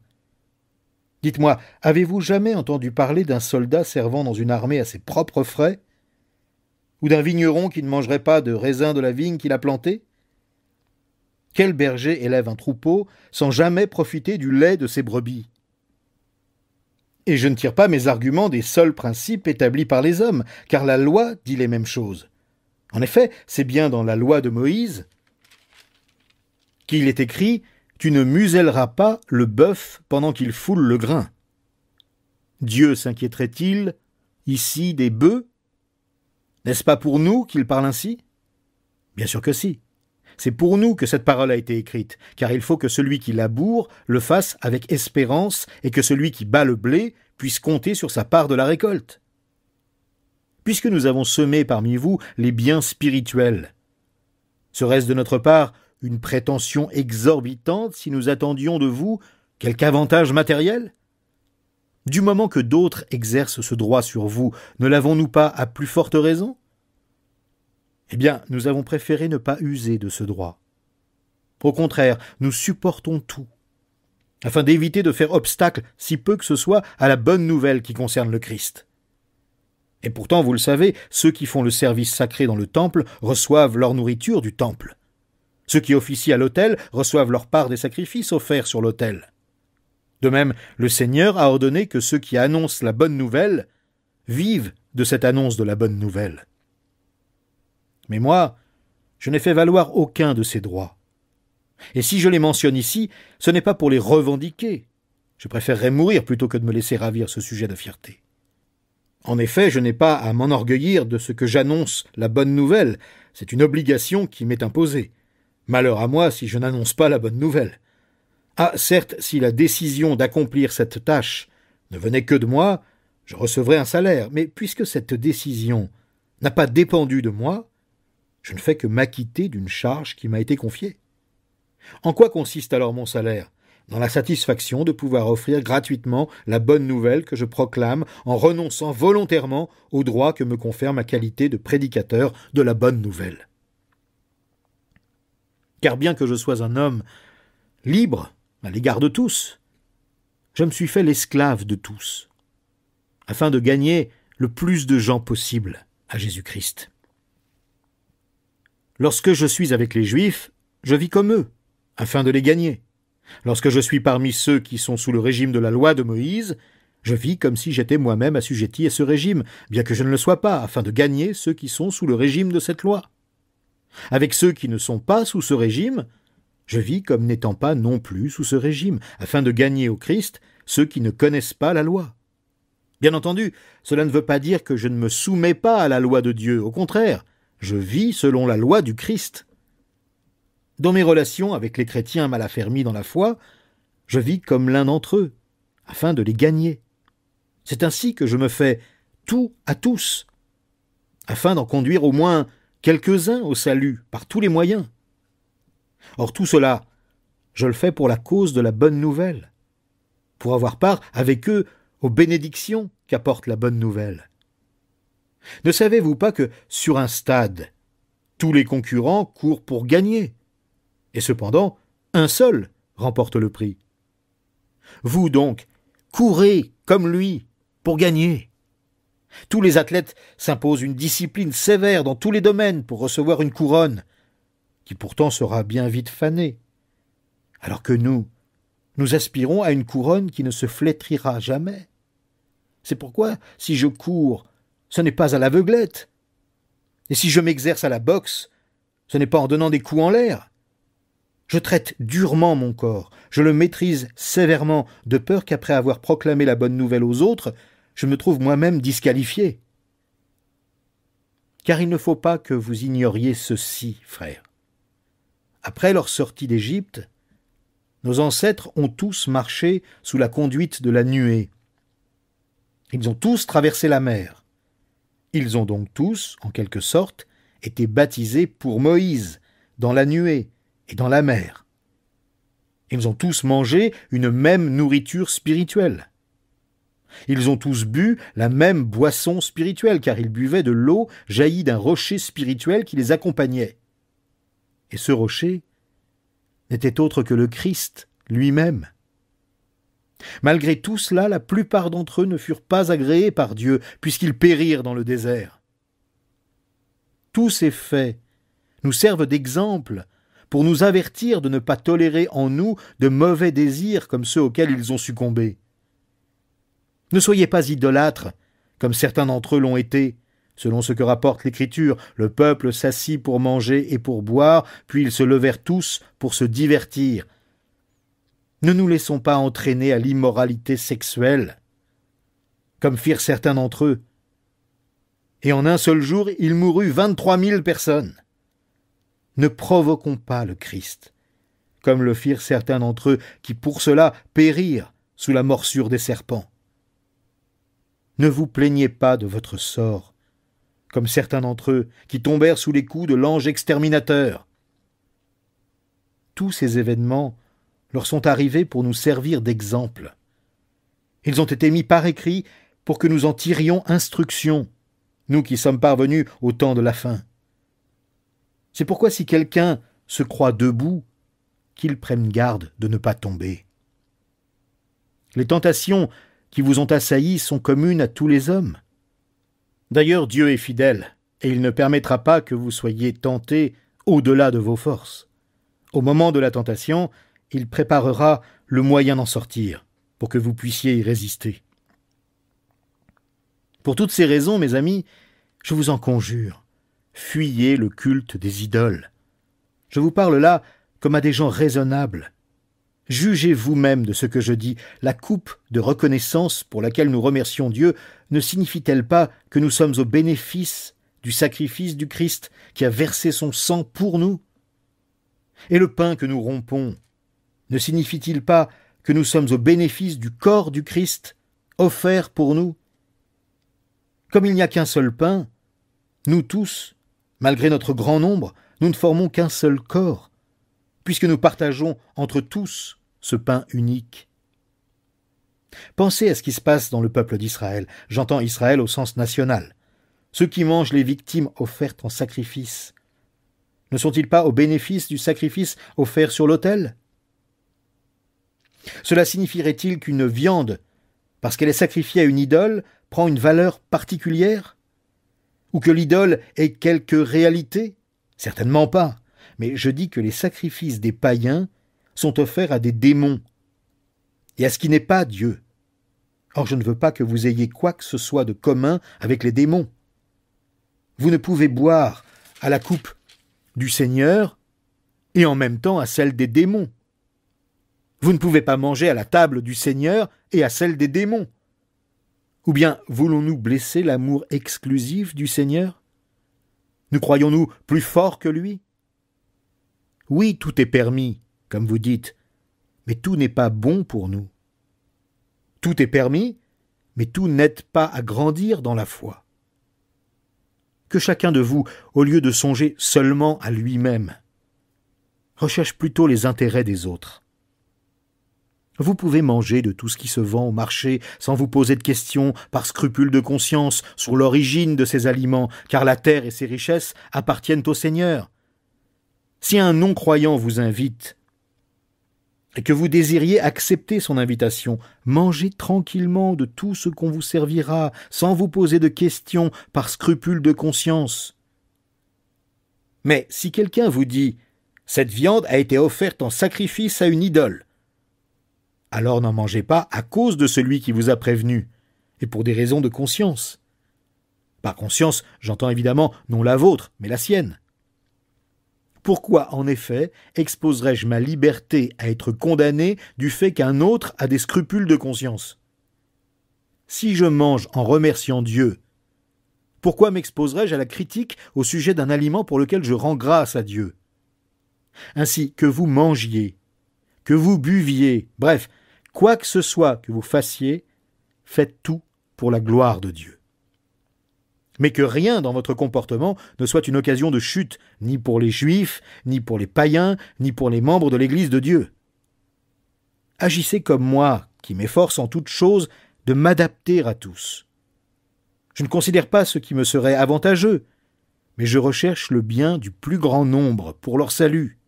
Dites-moi, avez-vous jamais entendu parler d'un soldat servant dans une armée à ses propres frais? Ou d'un vigneron qui ne mangerait pas de raisin de la vigne qu'il a plantée? Quel berger élève un troupeau sans jamais profiter du lait de ses brebis? Et je ne tire pas mes arguments des seuls principes établis par les hommes, car la loi dit les mêmes choses. En effet, c'est bien dans la loi de Moïse qu'il est écrit « Tu ne muselleras pas le bœuf pendant qu'il foule le grain ». Dieu s'inquiéterait-il ici des bœufs? N'est-ce pas pour nous qu'il parle ainsi? Bien sûr que si. C'est pour nous que cette parole a été écrite, car il faut que celui qui laboure le fasse avec espérance et que celui qui bat le blé puisse compter sur sa part de la récolte. Puisque nous avons semé parmi vous les biens spirituels, serait-ce de notre part une prétention exorbitante si nous attendions de vous quelque avantage matériel? Du moment que d'autres exercent ce droit sur vous, ne l'avons-nous pas à plus forte raison? Eh bien, nous avons préféré ne pas user de ce droit. Au contraire, nous supportons tout, afin d'éviter de faire obstacle, si peu que ce soit, à la bonne nouvelle qui concerne le Christ. Et pourtant, vous le savez, ceux qui font le service sacré dans le temple reçoivent leur nourriture du temple. Ceux qui officient à l'autel reçoivent leur part des sacrifices offerts sur l'autel. De même, le Seigneur a ordonné que ceux qui annoncent la bonne nouvelle vivent de cette annonce de la bonne nouvelle. Mais moi, je n'ai fait valoir aucun de ces droits. Et si je les mentionne ici, ce n'est pas pour les revendiquer. Je préférerais mourir plutôt que de me laisser ravir ce sujet de fierté. En effet, je n'ai pas à m'enorgueillir de ce que j'annonce la bonne nouvelle. C'est une obligation qui m'est imposée. Malheur à moi si je n'annonce pas la bonne nouvelle. Ah, certes, si la décision d'accomplir cette tâche ne venait que de moi, je recevrais un salaire. Mais puisque cette décision n'a pas dépendu de moi, je ne fais que m'acquitter d'une charge qui m'a été confiée. En quoi consiste alors mon salaire? Dans la satisfaction de pouvoir offrir gratuitement la bonne nouvelle que je proclame en renonçant volontairement au droit que me confère ma qualité de prédicateur de la bonne nouvelle. Car bien que je sois un homme libre à l'égard de tous, je me suis fait l'esclave de tous, afin de gagner le plus de gens possible à Jésus-Christ. Lorsque je suis avec les Juifs, je vis comme eux, afin de les gagner. Lorsque je suis parmi ceux qui sont sous le régime de la loi de Moïse, je vis comme si j'étais moi-même assujetti à ce régime, bien que je ne le sois pas, afin de gagner ceux qui sont sous le régime de cette loi. Avec ceux qui ne sont pas sous ce régime, je vis comme n'étant pas non plus sous ce régime, afin de gagner au Christ ceux qui ne connaissent pas la loi. Bien entendu, cela ne veut pas dire que je ne me soumets pas à la loi de Dieu, au contraire, je vis selon la loi du Christ. Dans mes relations avec les chrétiens mal affermis dans la foi, je vis comme l'un d'entre eux, afin de les gagner. C'est ainsi que je me fais tout à tous, afin d'en conduire au moins quelques-uns au salut par tous les moyens. Or tout cela, je le fais pour la cause de la bonne nouvelle, pour avoir part avec eux aux bénédictions qu'apporte la bonne nouvelle. Ne savez-vous pas que sur un stade, tous les concurrents courent pour gagner, et cependant, un seul remporte le prix? Vous donc, courez comme lui pour gagner. Tous les athlètes s'imposent une discipline sévère dans tous les domaines pour recevoir une couronne, qui pourtant sera bien vite fanée. Alors que nous aspirons à une couronne qui ne se flétrira jamais. C'est pourquoi, si je cours ce n'est pas à l'aveuglette. Et si je m'exerce à la boxe, ce n'est pas en donnant des coups en l'air. Je traite durement mon corps, je le maîtrise sévèrement, de peur qu'après avoir proclamé la bonne nouvelle aux autres, je me trouve moi-même disqualifié. Car il ne faut pas que vous ignoriez ceci, frères. Après leur sortie d'Égypte, nos ancêtres ont tous marché sous la conduite de la nuée. Ils ont tous traversé la mer. Ils ont donc tous, en quelque sorte, été baptisés pour Moïse, dans la nuée et dans la mer. Ils ont tous mangé une même nourriture spirituelle. Ils ont tous bu la même boisson spirituelle, car ils buvaient de l'eau jaillie d'un rocher spirituel qui les accompagnait. Et ce rocher n'était autre que le Christ lui-même. Malgré tout cela, la plupart d'entre eux ne furent pas agréés par Dieu, puisqu'ils périrent dans le désert. Tous ces faits nous servent d'exemple pour nous avertir de ne pas tolérer en nous de mauvais désirs comme ceux auxquels ils ont succombé. Ne soyez pas idolâtres, comme certains d'entre eux l'ont été. Selon ce que rapporte l'Écriture, le peuple s'assit pour manger et pour boire, puis ils se levèrent tous pour se divertir. Ne nous laissons pas entraîner à l'immoralité sexuelle, comme firent certains d'entre eux. Et en un seul jour, il mourut 23 000 personnes. Ne provoquons pas le Christ, comme le firent certains d'entre eux qui pour cela périrent sous la morsure des serpents. Ne vous plaignez pas de votre sort, comme certains d'entre eux qui tombèrent sous les coups de l'ange exterminateur. Tous ces événements leur sont arrivés pour nous servir d'exemple. Ils ont été mis par écrit pour que nous en tirions instruction, nous qui sommes parvenus au temps de la fin. C'est pourquoi si quelqu'un se croit debout, qu'il prenne garde de ne pas tomber. Les tentations qui vous ont assaillis sont communes à tous les hommes. D'ailleurs, Dieu est fidèle, et il ne permettra pas que vous soyez tentés au-delà de vos forces. Au moment de la tentation, il préparera le moyen d'en sortir, pour que vous puissiez y résister. Pour toutes ces raisons, mes amis, je vous en conjure, fuyez le culte des idoles. Je vous parle là comme à des gens raisonnables. Jugez vous-même de ce que je dis. La coupe de reconnaissance pour laquelle nous remercions Dieu ne signifie-t-elle pas que nous sommes au bénéfice du sacrifice du Christ qui a versé son sang pour nous? Et le pain que nous rompons ne signifie-t-il pas que nous sommes au bénéfice du corps du Christ offert pour nous? Comme il n'y a qu'un seul pain, nous tous, malgré notre grand nombre, nous ne formons qu'un seul corps, puisque nous partageons entre tous ce pain unique. Pensez à ce qui se passe dans le peuple d'Israël. J'entends Israël au sens national. Ceux qui mangent les victimes offertes en sacrifice, ne sont-ils pas au bénéfice du sacrifice offert sur l'autel? Cela signifierait-il qu'une viande, parce qu'elle est sacrifiée à une idole, prend une valeur particulière? Ou que l'idole ait quelque réalité? Certainement pas. Mais je dis que les sacrifices des païens sont offerts à des démons et à ce qui n'est pas Dieu. Or, je ne veux pas que vous ayez quoi que ce soit de commun avec les démons. Vous ne pouvez boire à la coupe du Seigneur et en même temps à celle des démons. Vous ne pouvez pas manger à la table du Seigneur et à celle des démons. Ou bien voulons-nous blesser l'amour exclusif du Seigneur? Nous croyons-nous plus forts que lui? Oui, tout est permis, comme vous dites, mais tout n'est pas bon pour nous. Tout est permis, mais tout n'aide pas à grandir dans la foi. Que chacun de vous, au lieu de songer seulement à lui-même, recherche plutôt les intérêts des autres. Vous pouvez manger de tout ce qui se vend au marché sans vous poser de questions, par scrupule de conscience, sur l'origine de ces aliments, car la terre et ses richesses appartiennent au Seigneur. Si un non-croyant vous invite et que vous désiriez accepter son invitation, mangez tranquillement de tout ce qu'on vous servira, sans vous poser de questions, par scrupule de conscience. Mais si quelqu'un vous dit « Cette viande a été offerte en sacrifice à une idole », alors n'en mangez pas à cause de celui qui vous a prévenu, et pour des raisons de conscience. Par conscience, j'entends évidemment non la vôtre, mais la sienne. Pourquoi, en effet, exposerais-je ma liberté à être condamné du fait qu'un autre a des scrupules de conscience? Si je mange en remerciant Dieu, pourquoi m'exposerais-je à la critique au sujet d'un aliment pour lequel je rends grâce à Dieu? Ainsi, que vous mangiez, que vous buviez, bref, quoi que ce soit que vous fassiez, faites tout pour la gloire de Dieu. Mais que rien dans votre comportement ne soit une occasion de chute, ni pour les Juifs, ni pour les païens, ni pour les membres de l'Église de Dieu. Agissez comme moi, qui m'efforce en toutes choses de m'adapter à tous. Je ne considère pas ce qui me serait avantageux, mais je recherche le bien du plus grand nombre pour leur salut.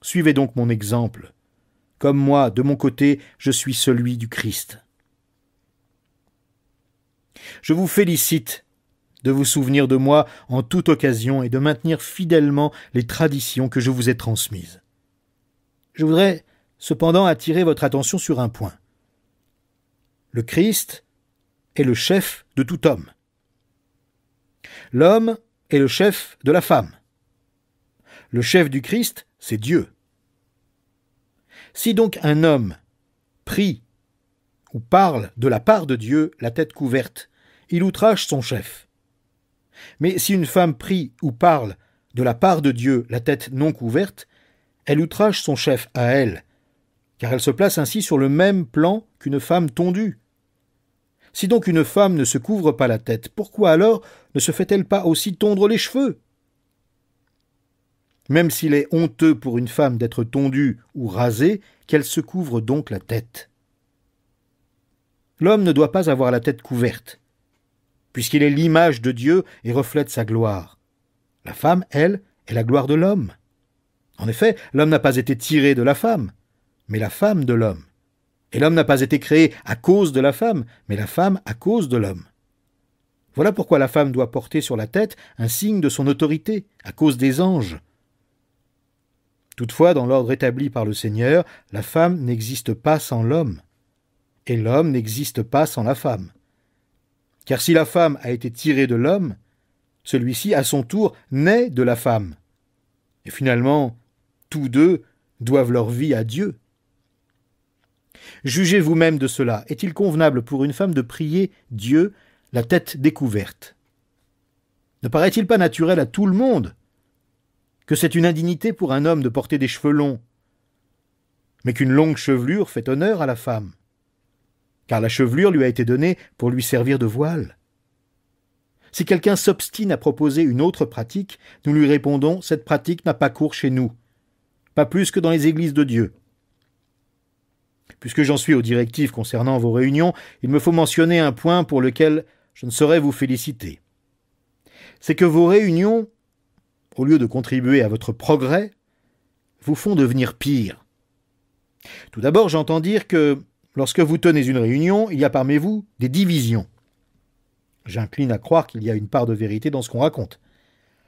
Suivez donc mon exemple. Comme moi, de mon côté, je suis celui du Christ. Je vous félicite de vous souvenir de moi en toute occasion et de maintenir fidèlement les traditions que je vous ai transmises. Je voudrais cependant attirer votre attention sur un point. Le Christ est le chef de tout homme. L'homme est le chef de la femme. Le chef du Christ, c'est Dieu. Si donc un homme prie ou parle de la part de Dieu, la tête couverte, il outrage son chef. Mais si une femme prie ou parle de la part de Dieu, la tête non couverte, elle outrage son chef à elle, car elle se place ainsi sur le même plan qu'une femme tondue. Si donc une femme ne se couvre pas la tête, pourquoi alors ne se fait-elle pas aussi tondre les cheveux? Même s'il est honteux pour une femme d'être tondue ou rasée, qu'elle se couvre donc la tête. L'homme ne doit pas avoir la tête couverte, puisqu'il est l'image de Dieu et reflète sa gloire. La femme, elle, est la gloire de l'homme. En effet, l'homme n'a pas été tiré de la femme, mais la femme de l'homme. Et l'homme n'a pas été créé à cause de la femme, mais la femme à cause de l'homme. Voilà pourquoi la femme doit porter sur la tête un signe de son autorité, à cause des anges. Toutefois, dans l'ordre établi par le Seigneur, la femme n'existe pas sans l'homme, et l'homme n'existe pas sans la femme. Car si la femme a été tirée de l'homme, celui-ci, à son tour, naît de la femme. Et finalement, tous deux doivent leur vie à Dieu. Jugez vous-même de cela. Est-il convenable pour une femme de prier Dieu la tête découverte? Ne paraît-il pas naturel à tout le monde que c'est une indignité pour un homme de porter des cheveux longs, mais qu'une longue chevelure fait honneur à la femme, car la chevelure lui a été donnée pour lui servir de voile? Si quelqu'un s'obstine à proposer une autre pratique, nous lui répondons « Cette pratique n'a pas cours chez nous, pas plus que dans les églises de Dieu. » Puisque j'en suis aux directives concernant vos réunions, il me faut mentionner un point pour lequel je ne saurais vous féliciter. C'est que vos réunions, au lieu de contribuer à votre progrès, vous font devenir pire. Tout d'abord, j'entends dire que lorsque vous tenez une réunion, il y a parmi vous des divisions. J'incline à croire qu'il y a une part de vérité dans ce qu'on raconte.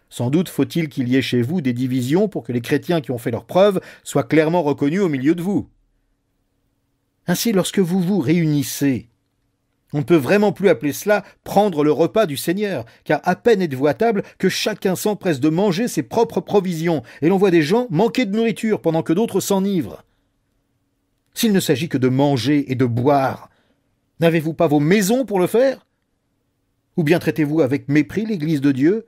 Sans doute faut-il qu'il y ait chez vous des divisions pour que les chrétiens qui ont fait leurs preuves soient clairement reconnus au milieu de vous. Ainsi, lorsque vous vous réunissez, on ne peut vraiment plus appeler cela prendre le repas du Seigneur, car à peine êtes-vous à table que chacun s'empresse de manger ses propres provisions, et l'on voit des gens manquer de nourriture pendant que d'autres s'enivrent. S'il ne s'agit que de manger et de boire, n'avez-vous pas vos maisons pour le faire? Ou bien traitez-vous avec mépris l'Église de Dieu?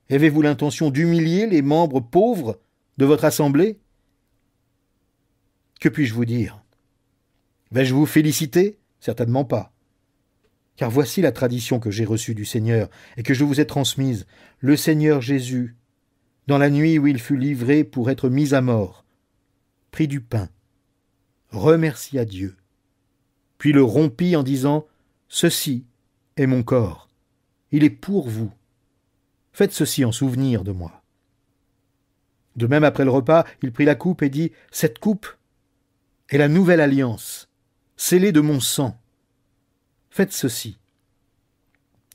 Avez-vous l'intention d'humilier les membres pauvres de votre assemblée? Que puis-je vous dire? Vais-je vous féliciter? Certainement pas. Car voici la tradition que j'ai reçue du Seigneur et que je vous ai transmise. Le Seigneur Jésus, dans la nuit où il fut livré pour être mis à mort, prit du pain, remercia Dieu, puis le rompit en disant « Ceci est mon corps, il est pour vous. Faites ceci en souvenir de moi. » De même, après le repas, il prit la coupe et dit « Cette coupe est la nouvelle alliance, scellée de mon sang. Faites ceci,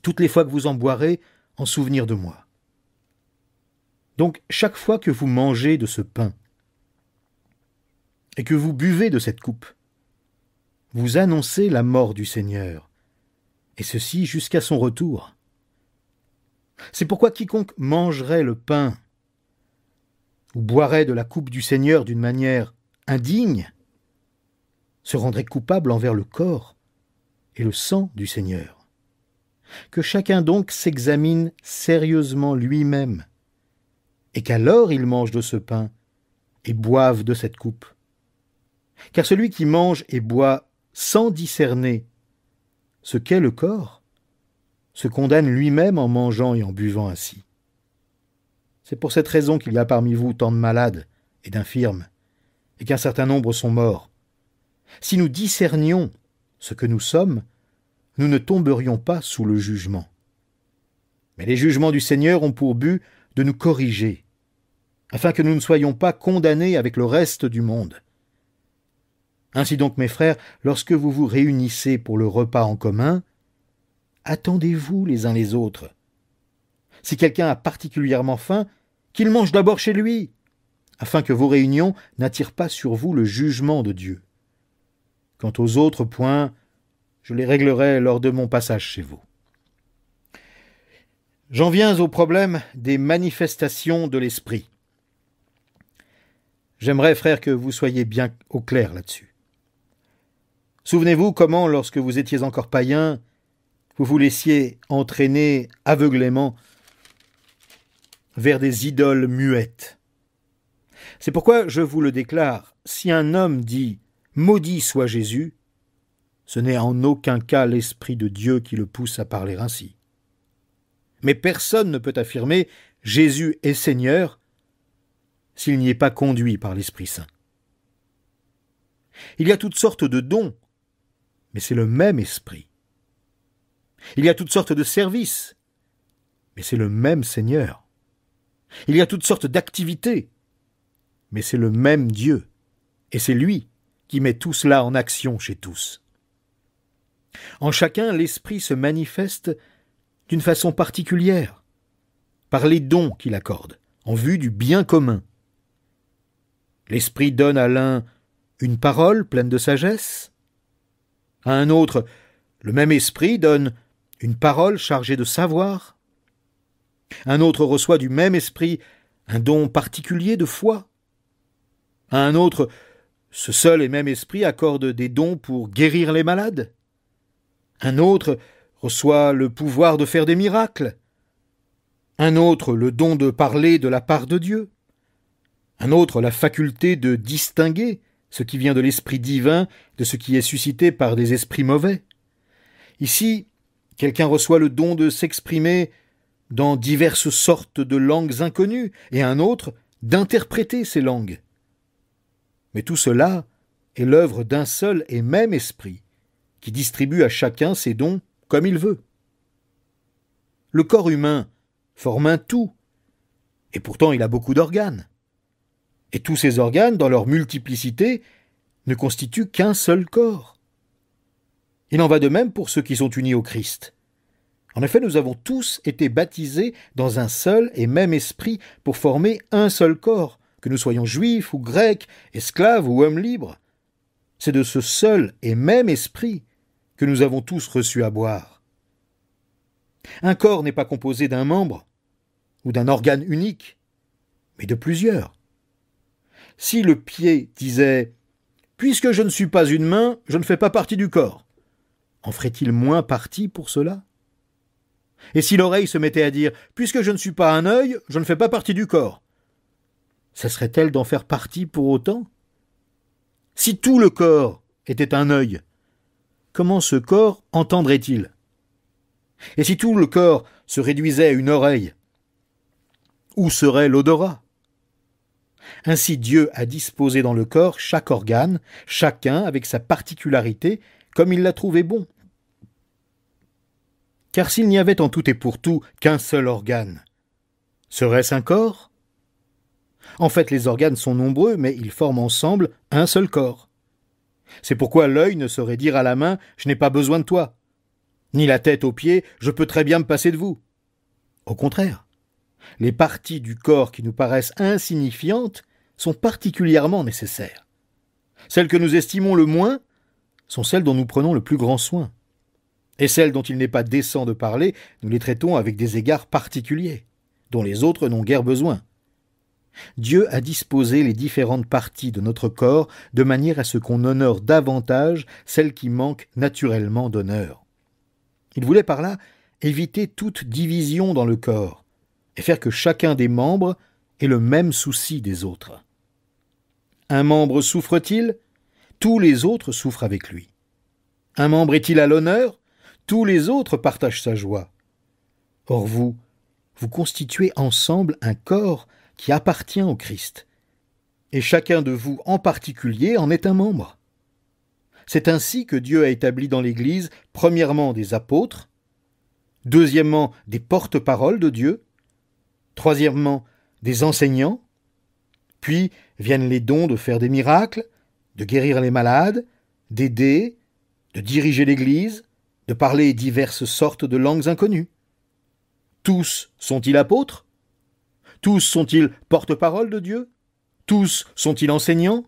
toutes les fois que vous en boirez, en souvenir de moi. » Donc, chaque fois que vous mangez de ce pain et que vous buvez de cette coupe, vous annoncez la mort du Seigneur et ceci jusqu'à son retour. C'est pourquoi quiconque mangerait le pain ou boirait de la coupe du Seigneur d'une manière indigne se rendrait coupable envers le corps et le sang du Seigneur. Que chacun donc s'examine sérieusement lui-même, et qu'alors il mange de ce pain et boive de cette coupe. Car celui qui mange et boit sans discerner ce qu'est le corps se condamne lui-même en mangeant et en buvant ainsi. C'est pour cette raison qu'il y a parmi vous tant de malades et d'infirmes, et qu'un certain nombre sont morts. Si nous discernions ce que nous sommes, nous ne tomberions pas sous le jugement. Mais les jugements du Seigneur ont pour but de nous corriger, afin que nous ne soyons pas condamnés avec le reste du monde. Ainsi donc, mes frères, lorsque vous vous réunissez pour le repas en commun, attendez-vous les uns les autres. Si quelqu'un a particulièrement faim, qu'il mange d'abord chez lui, afin que vos réunions n'attirent pas sur vous le jugement de Dieu. Quant aux autres points, je les réglerai lors de mon passage chez vous. J'en viens au problème des manifestations de l'esprit. J'aimerais, frères, que vous soyez bien au clair là-dessus. Souvenez-vous comment, lorsque vous étiez encore païens, vous vous laissiez entraîner aveuglément vers des idoles muettes. C'est pourquoi je vous le déclare, si un homme dit « Maudit soit Jésus », ce n'est en aucun cas l'Esprit de Dieu qui le pousse à parler ainsi. Mais personne ne peut affirmer « Jésus est Seigneur » s'il n'y est pas conduit par l'Esprit Saint. Il y a toutes sortes de dons, mais c'est le même Esprit. Il y a toutes sortes de services, mais c'est le même Seigneur. Il y a toutes sortes d'activités, mais c'est le même Dieu, et c'est lui qui met tout cela en action chez tous. En chacun, l'Esprit se manifeste d'une façon particulière, par les dons qu'il accorde, en vue du bien commun. L'Esprit donne à l'un une parole pleine de sagesse, à un autre, le même Esprit donne une parole chargée de savoir, un autre reçoit du même Esprit un don particulier de foi, à un autre, ce seul et même Esprit accorde des dons pour guérir les malades, un autre reçoit le pouvoir de faire des miracles, un autre le don de parler de la part de Dieu, un autre la faculté de distinguer ce qui vient de l'Esprit divin de ce qui est suscité par des esprits mauvais. Ici, quelqu'un reçoit le don de s'exprimer dans diverses sortes de langues inconnues, et un autre d'interpréter ces langues. Mais tout cela est l'œuvre d'un seul et même Esprit, qui distribue à chacun ses dons comme il veut. Le corps humain forme un tout, et pourtant il a beaucoup d'organes. Et tous ces organes, dans leur multiplicité, ne constituent qu'un seul corps. Il en va de même pour ceux qui sont unis au Christ. En effet, nous avons tous été baptisés dans un seul et même esprit pour former un seul corps, que nous soyons juifs ou grecs, esclaves ou hommes libres. C'est de ce seul et même esprit que nous avons tous reçu à boire. Un corps n'est pas composé d'un membre ou d'un organe unique, mais de plusieurs. Si le pied disait « Puisque je ne suis pas une main, je ne fais pas partie du corps », en ferait-il moins partie pour cela? Et si l'oreille se mettait à dire « Puisque je ne suis pas un œil, je ne fais pas partie du corps », cesserait-elle d'en faire partie pour autant? Si tout le corps était un œil, comment ce corps entendrait-il? Et si tout le corps se réduisait à une oreille, où serait l'odorat? Ainsi Dieu a disposé dans le corps chaque organe, chacun avec sa particularité, comme il l'a trouvé bon. Car s'il n'y avait en tout et pour tout qu'un seul organe, serait-ce un corps? En fait, les organes sont nombreux, mais ils forment ensemble un seul corps. C'est pourquoi l'œil ne saurait dire à la main « Je n'ai pas besoin de toi », ni la tête aux pieds « Je peux très bien me passer de vous ». Au contraire, les parties du corps qui nous paraissent insignifiantes sont particulièrement nécessaires. Celles que nous estimons le moins sont celles dont nous prenons le plus grand soin. Et celles dont il n'est pas décent de parler, nous les traitons avec des égards particuliers, dont les autres n'ont guère besoin. Dieu a disposé les différentes parties de notre corps de manière à ce qu'on honore davantage celles qui manquent naturellement d'honneur. Il voulait par là éviter toute division dans le corps et faire que chacun des membres ait le même souci des autres. Un membre souffre-t-il? Tous les autres souffrent avec lui. Un membre est-il à l'honneur? Tous les autres partagent sa joie. Or vous constituez ensemble un corps qui appartient au Christ, et chacun de vous en particulier en est un membre. C'est ainsi que Dieu a établi dans l'Église, premièrement des apôtres, deuxièmement des porte-paroles de Dieu, troisièmement des enseignants, puis viennent les dons de faire des miracles, de guérir les malades, d'aider, de diriger l'Église, de parler diverses sortes de langues inconnues. Tous sont-ils apôtres? Tous sont-ils porte-parole de Dieu? Tous sont-ils enseignants?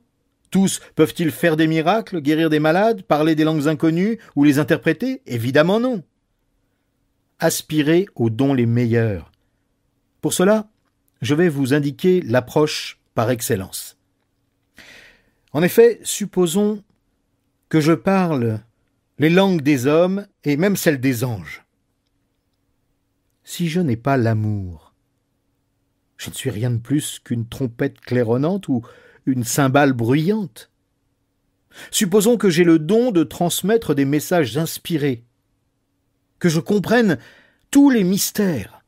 Tous peuvent-ils faire des miracles, guérir des malades, parler des langues inconnues ou les interpréter? Évidemment non. Aspirez aux dons les meilleurs. Pour cela, je vais vous indiquer l'approche par excellence. En effet, supposons que je parle les langues des hommes et même celles des anges. Si je n'ai pas l'amour, je ne suis rien de plus qu'une trompette claironnante ou une cymbale bruyante. Supposons que j'ai le don de transmettre des messages inspirés, que je comprenne tous les mystères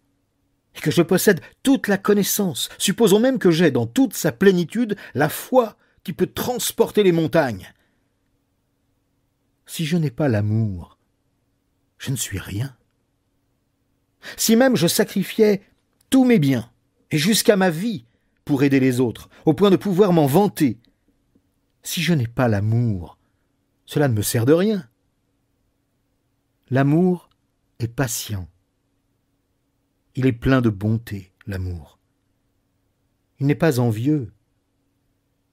et que je possède toute la connaissance. Supposons même que j'ai dans toute sa plénitude la foi qui peut transporter les montagnes. Si je n'ai pas l'amour, je ne suis rien. Si même je sacrifiais tous mes biens, et jusqu'à ma vie, pour aider les autres, au point de pouvoir m'en vanter, si je n'ai pas l'amour, cela ne me sert de rien. L'amour est patient. Il est plein de bonté, l'amour. Il n'est pas envieux.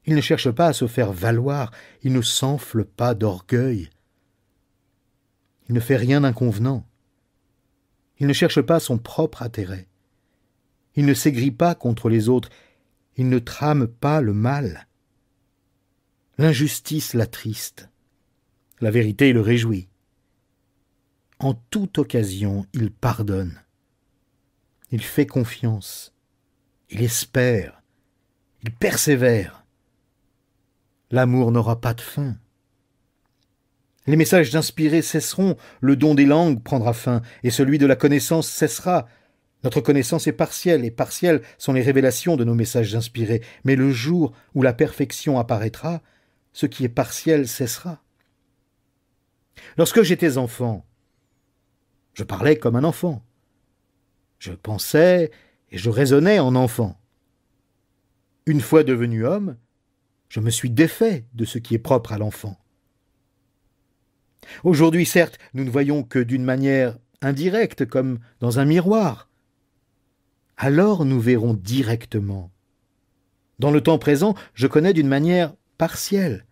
Il ne cherche pas à se faire valoir, il ne s'enfle pas d'orgueil. Il ne fait rien d'inconvenant. Il ne cherche pas son propre intérêt. Il ne s'aigrit pas contre les autres. Il ne trame pas le mal. L'injustice l'attriste. La vérité le réjouit. En toute occasion, il pardonne. Il fait confiance. Il espère. Il persévère. L'amour n'aura pas de fin. Les messages inspirés cesseront, le don des langues prendra fin, et celui de la connaissance cessera. Notre connaissance est partielle, et partielles sont les révélations de nos messages inspirés. Mais le jour où la perfection apparaîtra, ce qui est partiel cessera. Lorsque j'étais enfant, je parlais comme un enfant. Je pensais et je raisonnais en enfant. Une fois devenu homme, je me suis défait de ce qui est propre à l'enfant. Aujourd'hui, certes, nous ne voyons que d'une manière indirecte, comme dans un miroir. Alors nous verrons directement. Dans le temps présent, je connais d'une manière partielle,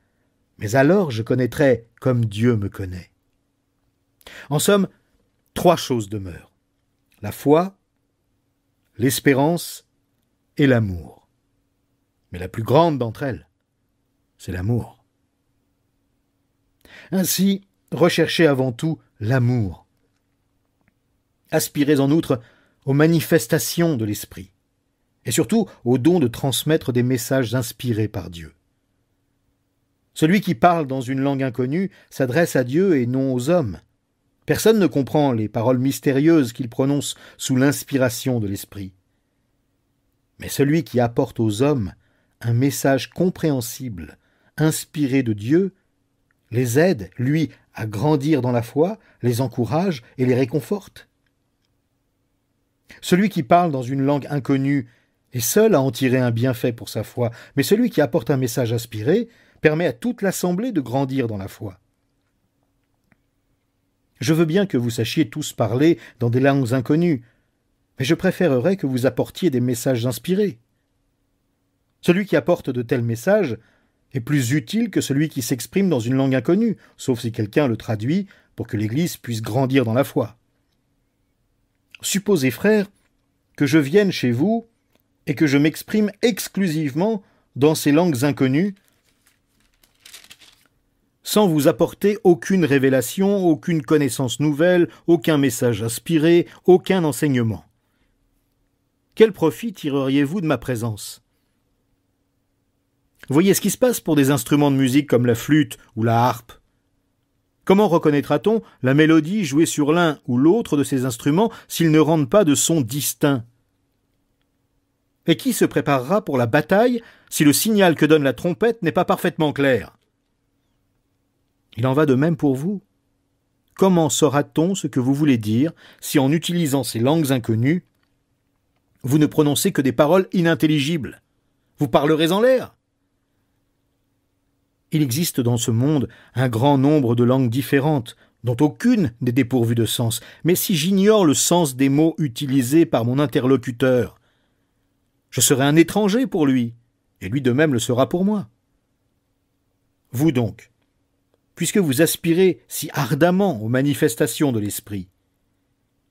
mais alors je connaîtrai comme Dieu me connaît. En somme, 3 choses demeurent: la foi, l'espérance et l'amour. Mais la plus grande d'entre elles, c'est l'amour. Ainsi, recherchez avant tout l'amour. Aspirez en outre aux manifestations de l'esprit, et surtout au don de transmettre des messages inspirés par Dieu. Celui qui parle dans une langue inconnue s'adresse à Dieu et non aux hommes. Personne ne comprend les paroles mystérieuses qu'il prononce sous l'inspiration de l'esprit. Mais celui qui apporte aux hommes un message compréhensible, inspiré de Dieu, les aide, lui, à grandir dans la foi, les encourage et les réconforte. Celui qui parle dans une langue inconnue est seul à en tirer un bienfait pour sa foi, mais celui qui apporte un message inspiré permet à toute l'assemblée de grandir dans la foi. Je veux bien que vous sachiez tous parler dans des langues inconnues, mais je préférerais que vous apportiez des messages inspirés. Celui qui apporte de tels messages est plus utile que celui qui s'exprime dans une langue inconnue, sauf si quelqu'un le traduit pour que l'Église puisse grandir dans la foi. Supposez, frères, que je vienne chez vous et que je m'exprime exclusivement dans ces langues inconnues, sans vous apporter aucune révélation, aucune connaissance nouvelle, aucun message inspiré, aucun enseignement. Quel profit tireriez-vous de ma présence ? Voyez ce qui se passe pour des instruments de musique comme la flûte ou la harpe. Comment reconnaîtra-t-on la mélodie jouée sur l'un ou l'autre de ces instruments s'ils ne rendent pas de son distinct ? Et qui se préparera pour la bataille si le signal que donne la trompette n'est pas parfaitement clair ? Il en va de même pour vous. Comment saura-t-on ce que vous voulez dire si en utilisant ces langues inconnues, vous ne prononcez que des paroles inintelligibles ? Vous parlerez en l'air ? Il existe dans ce monde un grand nombre de langues différentes, dont aucune n'est dépourvue de sens. Mais si j'ignore le sens des mots utilisés par mon interlocuteur, je serai un étranger pour lui, et lui de même le sera pour moi. Vous donc, puisque vous aspirez si ardemment aux manifestations de l'Esprit,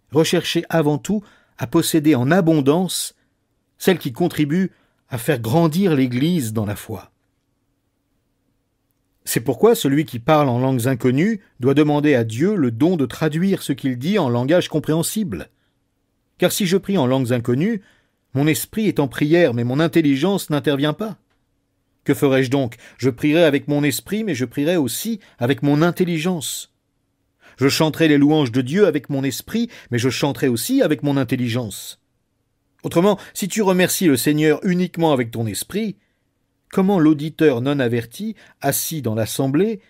recherchez avant tout à posséder en abondance celles qui contribuent à faire grandir l'Église dans la foi. C'est pourquoi celui qui parle en langues inconnues doit demander à Dieu le don de traduire ce qu'il dit en langage compréhensible. Car si je prie en langues inconnues, mon esprit est en prière, mais mon intelligence n'intervient pas. Que ferai-je donc ? Je prierai avec mon esprit, mais je prierai aussi avec mon intelligence. Je chanterai les louanges de Dieu avec mon esprit, mais je chanterai aussi avec mon intelligence. Autrement, si tu remercies le Seigneur uniquement avec ton esprit, comment l'auditeur non averti, assis dans l'assemblée,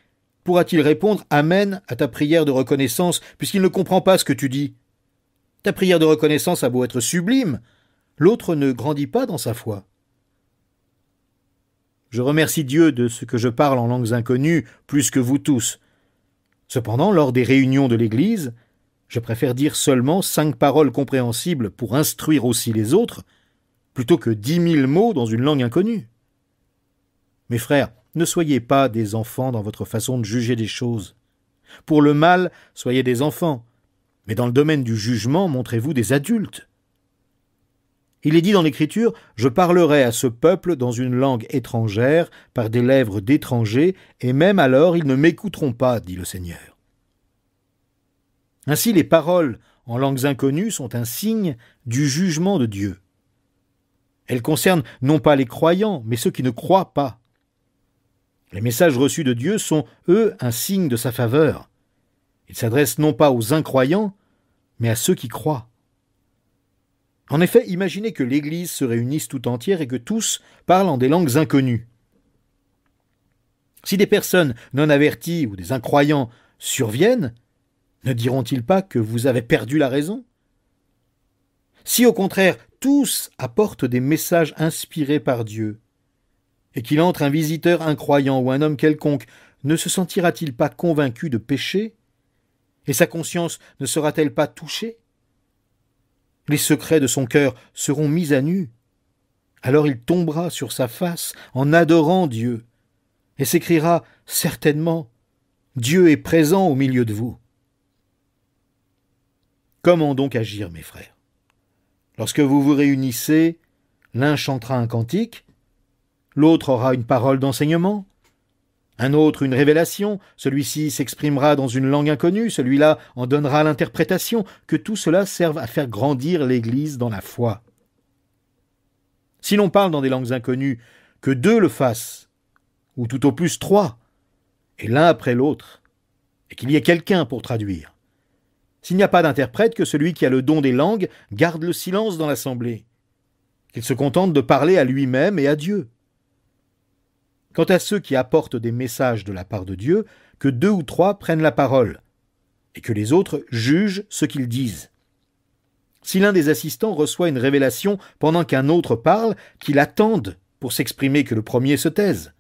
pourra-t-il répondre « Amen » à ta prière de reconnaissance, puisqu'il ne comprend pas ce que tu dis ? Ta prière de reconnaissance a beau être sublime, l'autre ne grandit pas dans sa foi. Je remercie Dieu de ce que je parle en langues inconnues plus que vous tous. Cependant, lors des réunions de l'Église, je préfère dire seulement 5 paroles compréhensibles pour instruire aussi les autres, plutôt que 10 000 mots dans une langue inconnue. Mes frères, ne soyez pas des enfants dans votre façon de juger des choses. Pour le mal, soyez des enfants, mais dans le domaine du jugement, montrez-vous des adultes. Il est dit dans l'Écriture « Je parlerai à ce peuple dans une langue étrangère, par des lèvres d'étrangers, et même alors ils ne m'écouteront pas, dit le Seigneur. » Ainsi les paroles en langues inconnues sont un signe du jugement de Dieu. Elles concernent non pas les croyants, mais ceux qui ne croient pas. Les messages reçus de Dieu sont, eux, un signe de sa faveur. Ils s'adressent non pas aux incroyants, mais à ceux qui croient. En effet, imaginez que l'Église se réunisse tout entière et que tous parlent en des langues inconnues. Si des personnes non averties ou des incroyants surviennent, ne diront-ils pas que vous avez perdu la raison ? Si au contraire tous apportent des messages inspirés par Dieu, et qu'il entre un visiteur incroyant ou un homme quelconque, ne se sentira-t-il pas convaincu de péché ? Et sa conscience ne sera-t-elle pas touchée ? Les secrets de son cœur seront mis à nu. Alors il tombera sur sa face en adorant Dieu, et s'écriera certainement « Dieu est présent au milieu de vous ». Comment donc agir, mes frères ? Lorsque vous vous réunissez, l'un chantera un cantique, l'autre aura une parole d'enseignement, un autre une révélation, celui-ci s'exprimera dans une langue inconnue, celui-là en donnera l'interprétation, que tout cela serve à faire grandir l'Église dans la foi. Si l'on parle dans des langues inconnues, que 2 le fassent, ou tout au plus 3, et l'un après l'autre, et qu'il y ait quelqu'un pour traduire. S'il n'y a pas d'interprète, que celui qui a le don des langues garde le silence dans l'assemblée, qu'il se contente de parler à lui-même et à Dieu. Quant à ceux qui apportent des messages de la part de Dieu, que 2 ou 3 prennent la parole, et que les autres jugent ce qu'ils disent. Si l'un des assistants reçoit une révélation pendant qu'un autre parle, qu'il attende pour s'exprimer, que le premier se taise.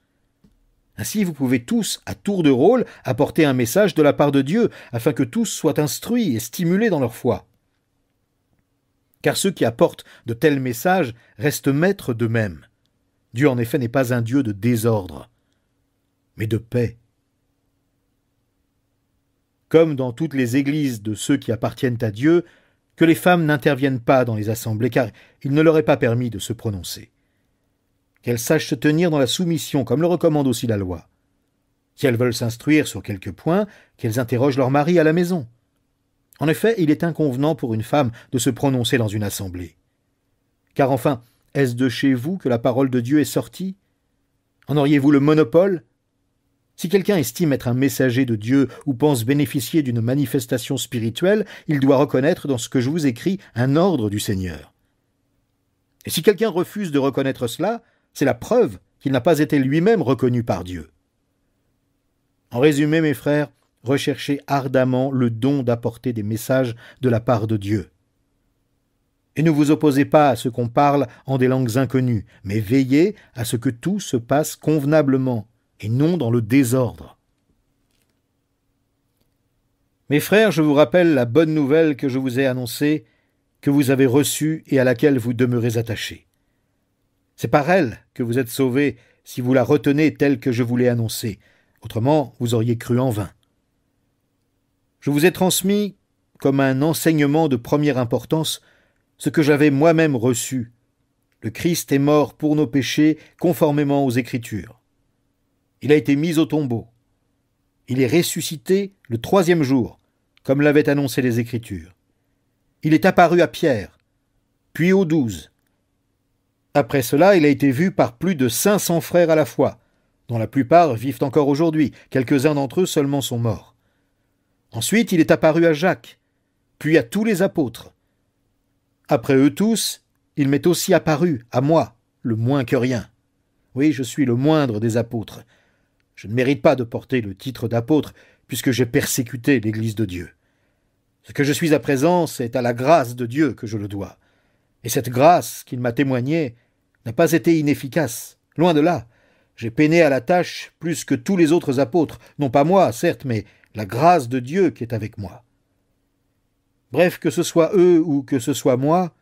Ainsi vous pouvez tous, à tour de rôle, apporter un message de la part de Dieu, afin que tous soient instruits et stimulés dans leur foi. Car ceux qui apportent de tels messages restent maîtres d'eux-mêmes. Dieu en effet n'est pas un Dieu de désordre, mais de paix. comme dans toutes les églises de ceux qui appartiennent à Dieu, que les femmes n'interviennent pas dans les assemblées, car il ne leur est pas permis de se prononcer. Qu'elles sachent se tenir dans la soumission, comme le recommande aussi la loi. Si elles veulent s'instruire sur quelques points, qu'elles interrogent leur mari à la maison. En effet, il est inconvenant pour une femme de se prononcer dans une assemblée. Car enfin, est-ce de chez vous que la parole de Dieu est sortie? En auriez-vous le monopole? Si quelqu'un estime être un messager de Dieu ou pense bénéficier d'une manifestation spirituelle, il doit reconnaître dans ce que je vous écris un ordre du Seigneur. Et si quelqu'un refuse de reconnaître cela, c'est la preuve qu'il n'a pas été lui-même reconnu par Dieu. En résumé, mes frères, recherchez ardemment le don d'apporter des messages de la part de Dieu. Et ne vous opposez pas à ce qu'on parle en des langues inconnues, mais veillez à ce que tout se passe convenablement, et non dans le désordre. Mes frères, je vous rappelle la bonne nouvelle que je vous ai annoncée, que vous avez reçue et à laquelle vous demeurez attachés. C'est par elle que vous êtes sauvés si vous la retenez telle que je vous l'ai annoncée. Autrement, vous auriez cru en vain. Je vous ai transmis, comme un enseignement de première importance, ce que j'avais moi-même reçu. Le Christ est mort pour nos péchés, conformément aux Écritures. Il a été mis au tombeau. Il est ressuscité le 3e jour, comme l'avaient annoncé les Écritures. Il est apparu à Pierre, puis aux 12. Après cela, il a été vu par plus de 500 frères à la fois, dont la plupart vivent encore aujourd'hui, quelques-uns d'entre eux seulement sont morts. Ensuite, il est apparu à Jacques, puis à tous les apôtres. Après eux tous, il m'est aussi apparu, à moi, le moins que rien. Oui, je suis le moindre des apôtres. Je ne mérite pas de porter le titre d'apôtre, puisque j'ai persécuté l'Église de Dieu. Ce que je suis à présent, c'est à la grâce de Dieu que je le dois. Et cette grâce qu'il m'a témoignée n'a pas été inefficace. Loin de là. J'ai peiné à la tâche plus que tous les autres apôtres, non pas moi, certes, mais la grâce de Dieu qui est avec moi. Bref, que ce soit eux ou que ce soit moi,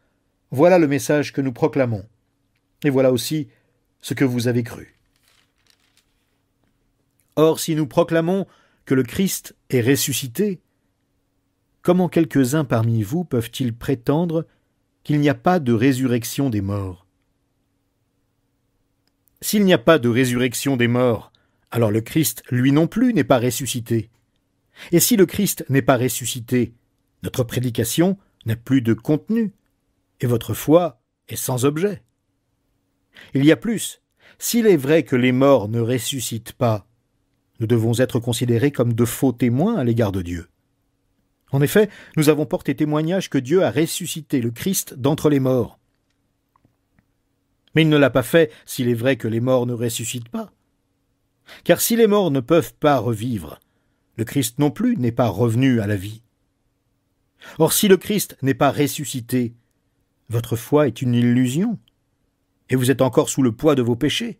voilà le message que nous proclamons. Et voilà aussi ce que vous avez cru. Or, si nous proclamons que le Christ est ressuscité, comment quelques-uns parmi vous peuvent-ils prétendre qu'il n'y a pas de résurrection des morts? S'il n'y a pas de résurrection des morts, alors le Christ, lui non plus, n'est pas ressuscité. Et si le Christ n'est pas ressuscité, notre prédication n'a plus de contenu, et votre foi est sans objet. Il y a plus. S'il est vrai que les morts ne ressuscitent pas, nous devons être considérés comme de faux témoins à l'égard de Dieu. En effet, nous avons porté témoignage que Dieu a ressuscité le Christ d'entre les morts. Mais il ne l'a pas fait s'il est vrai que les morts ne ressuscitent pas. Car si les morts ne peuvent pas revivre, le Christ non plus n'est pas revenu à la vie. Or, si le Christ n'est pas ressuscité, votre foi est une illusion, et vous êtes encore sous le poids de vos péchés.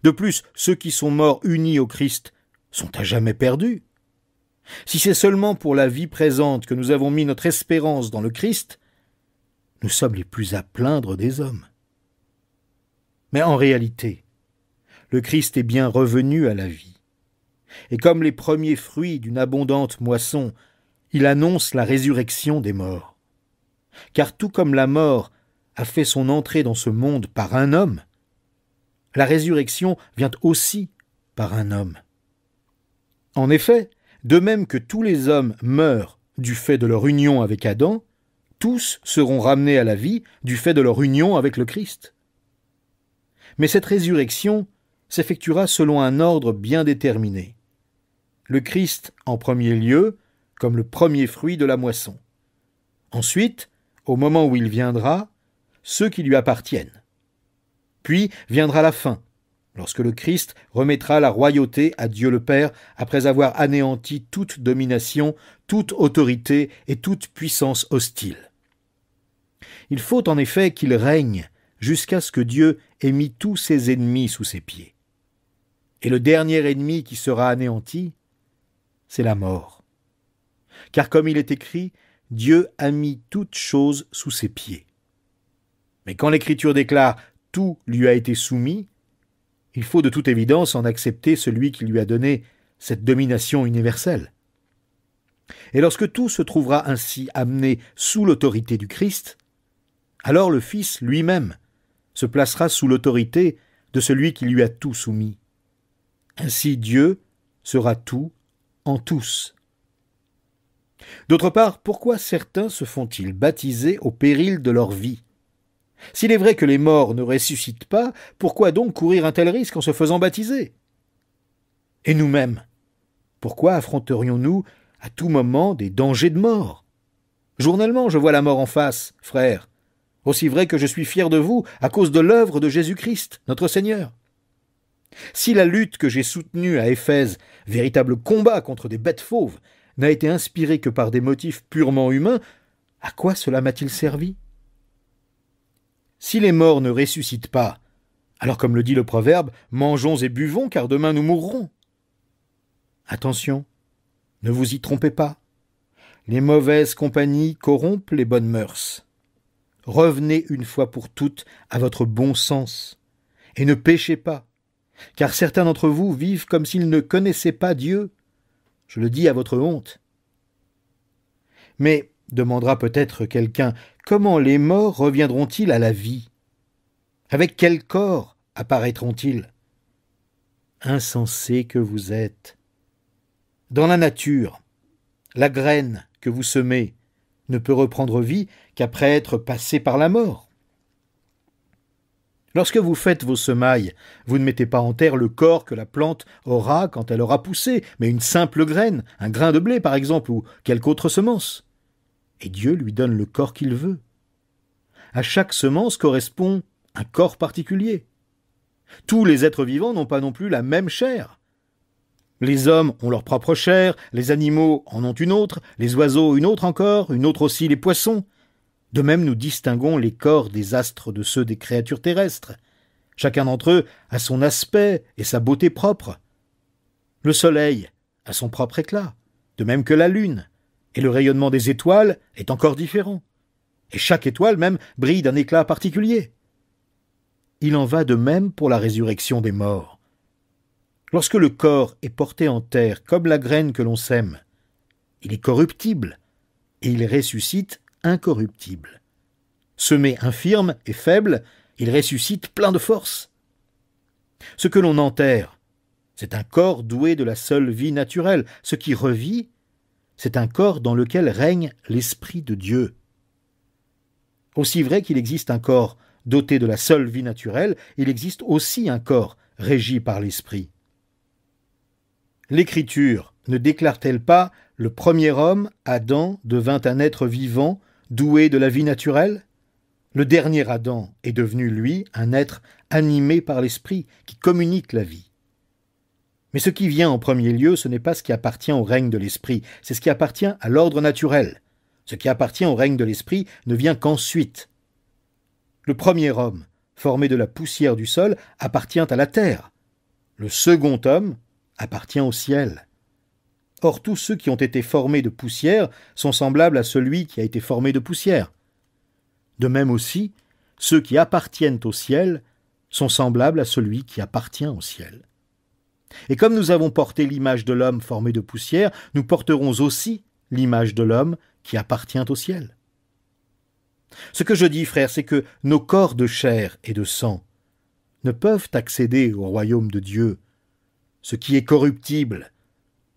De plus, ceux qui sont morts unis au Christ sont à jamais perdus. Si c'est seulement pour la vie présente que nous avons mis notre espérance dans le Christ, nous sommes les plus à plaindre des hommes. Mais en réalité, le Christ est bien revenu à la vie. Et comme les premiers fruits d'une abondante moisson, il annonce la résurrection des morts. Car tout comme la mort a fait son entrée dans ce monde par un homme, la résurrection vient aussi par un homme. En effet, de même que tous les hommes meurent du fait de leur union avec Adam, tous seront ramenés à la vie du fait de leur union avec le Christ. Mais cette résurrection s'effectuera selon un ordre bien déterminé. Le Christ en premier lieu, comme le premier fruit de la moisson. Ensuite, au moment où il viendra, ceux qui lui appartiennent. Puis viendra la fin, lorsque le Christ remettra la royauté à Dieu le Père après avoir anéanti toute domination, toute autorité et toute puissance hostile. Il faut en effet qu'il règne jusqu'à ce que Dieu ait mis tous ses ennemis sous ses pieds. Et le dernier ennemi qui sera anéanti, c'est la mort. Car comme il est écrit, Dieu a mis toutes choses sous ses pieds. Mais quand l'Écriture déclare « tout lui a été soumis », il faut de toute évidence en accepter celui qui lui a donné cette domination universelle. Et lorsque tout se trouvera ainsi amené sous l'autorité du Christ, alors le Fils lui-même se placera sous l'autorité de celui qui lui a tout soumis. Ainsi Dieu sera tout en tous. D'autre part, pourquoi certains se font-ils baptiser au péril de leur vie? S'il est vrai que les morts ne ressuscitent pas, pourquoi donc courir un tel risque en se faisant baptiser? Et nous-mêmes, pourquoi affronterions-nous à tout moment des dangers de mort? Journellement, je vois la mort en face, frères, aussi vrai que je suis fier de vous à cause de l'œuvre de Jésus-Christ, notre Seigneur. Si la lutte que j'ai soutenue à Éphèse, véritable combat contre des bêtes fauves, n'a été inspirée que par des motifs purement humains, à quoi cela m'a-t-il servi? Si les morts ne ressuscitent pas, alors comme le dit le proverbe, mangeons et buvons, car demain nous mourrons. Attention, ne vous y trompez pas. Les mauvaises compagnies corrompent les bonnes mœurs. Revenez une fois pour toutes à votre bon sens, et ne péchez pas, car certains d'entre vous vivent comme s'ils ne connaissaient pas Dieu. Je le dis à votre honte. Mais, demandera peut-être quelqu'un, comment les morts reviendront-ils à la vie? Avec quel corps apparaîtront-ils? Insensés que vous êtes. Dans la nature, la graine que vous semez ne peut reprendre vie qu'après être passée par la mort. Lorsque vous faites vos semailles, vous ne mettez pas en terre le corps que la plante aura quand elle aura poussé, mais une simple graine, un grain de blé par exemple, ou quelque autre semence. Et Dieu lui donne le corps qu'il veut. À chaque semence correspond un corps particulier. Tous les êtres vivants n'ont pas non plus la même chair. Les hommes ont leur propre chair, les animaux en ont une autre, les oiseaux une autre encore, une autre aussi les poissons. De même, nous distinguons les corps des astres de ceux des créatures terrestres. Chacun d'entre eux a son aspect et sa beauté propre. Le soleil a son propre éclat, de même que la lune, et le rayonnement des étoiles est encore différent. Et chaque étoile même brille d'un éclat particulier. Il en va de même pour la résurrection des morts. Lorsque le corps est porté en terre comme la graine que l'on sème, il est corruptible, et il ressuscite incorruptible. Semé infirme et faible, il ressuscite plein de force. Ce que l'on enterre, c'est un corps doué de la seule vie naturelle. Ce qui revit, c'est un corps dans lequel règne l'Esprit de Dieu. Aussi vrai qu'il existe un corps doté de la seule vie naturelle, il existe aussi un corps régi par l'Esprit. L'Écriture ne déclare-t-elle pas « Le premier homme, Adam, devint un être vivant, doué de la vie naturelle » Le dernier Adam est devenu, lui, un être animé par l'Esprit, qui communique la vie. Mais ce qui vient en premier lieu, ce n'est pas ce qui appartient au règne de l'Esprit, c'est ce qui appartient à l'ordre naturel. Ce qui appartient au règne de l'Esprit ne vient qu'ensuite. Le premier homme, formé de la poussière du sol, appartient à la terre. Le second homme appartient au ciel. Or, tous ceux qui ont été formés de poussière sont semblables à celui qui a été formé de poussière. De même aussi, ceux qui appartiennent au ciel sont semblables à celui qui appartient au ciel. Et comme nous avons porté l'image de l'homme formé de poussière, nous porterons aussi l'image de l'homme qui appartient au ciel. Ce que je dis, frères, c'est que nos corps de chair et de sang ne peuvent accéder au royaume de Dieu. Ce qui est corruptible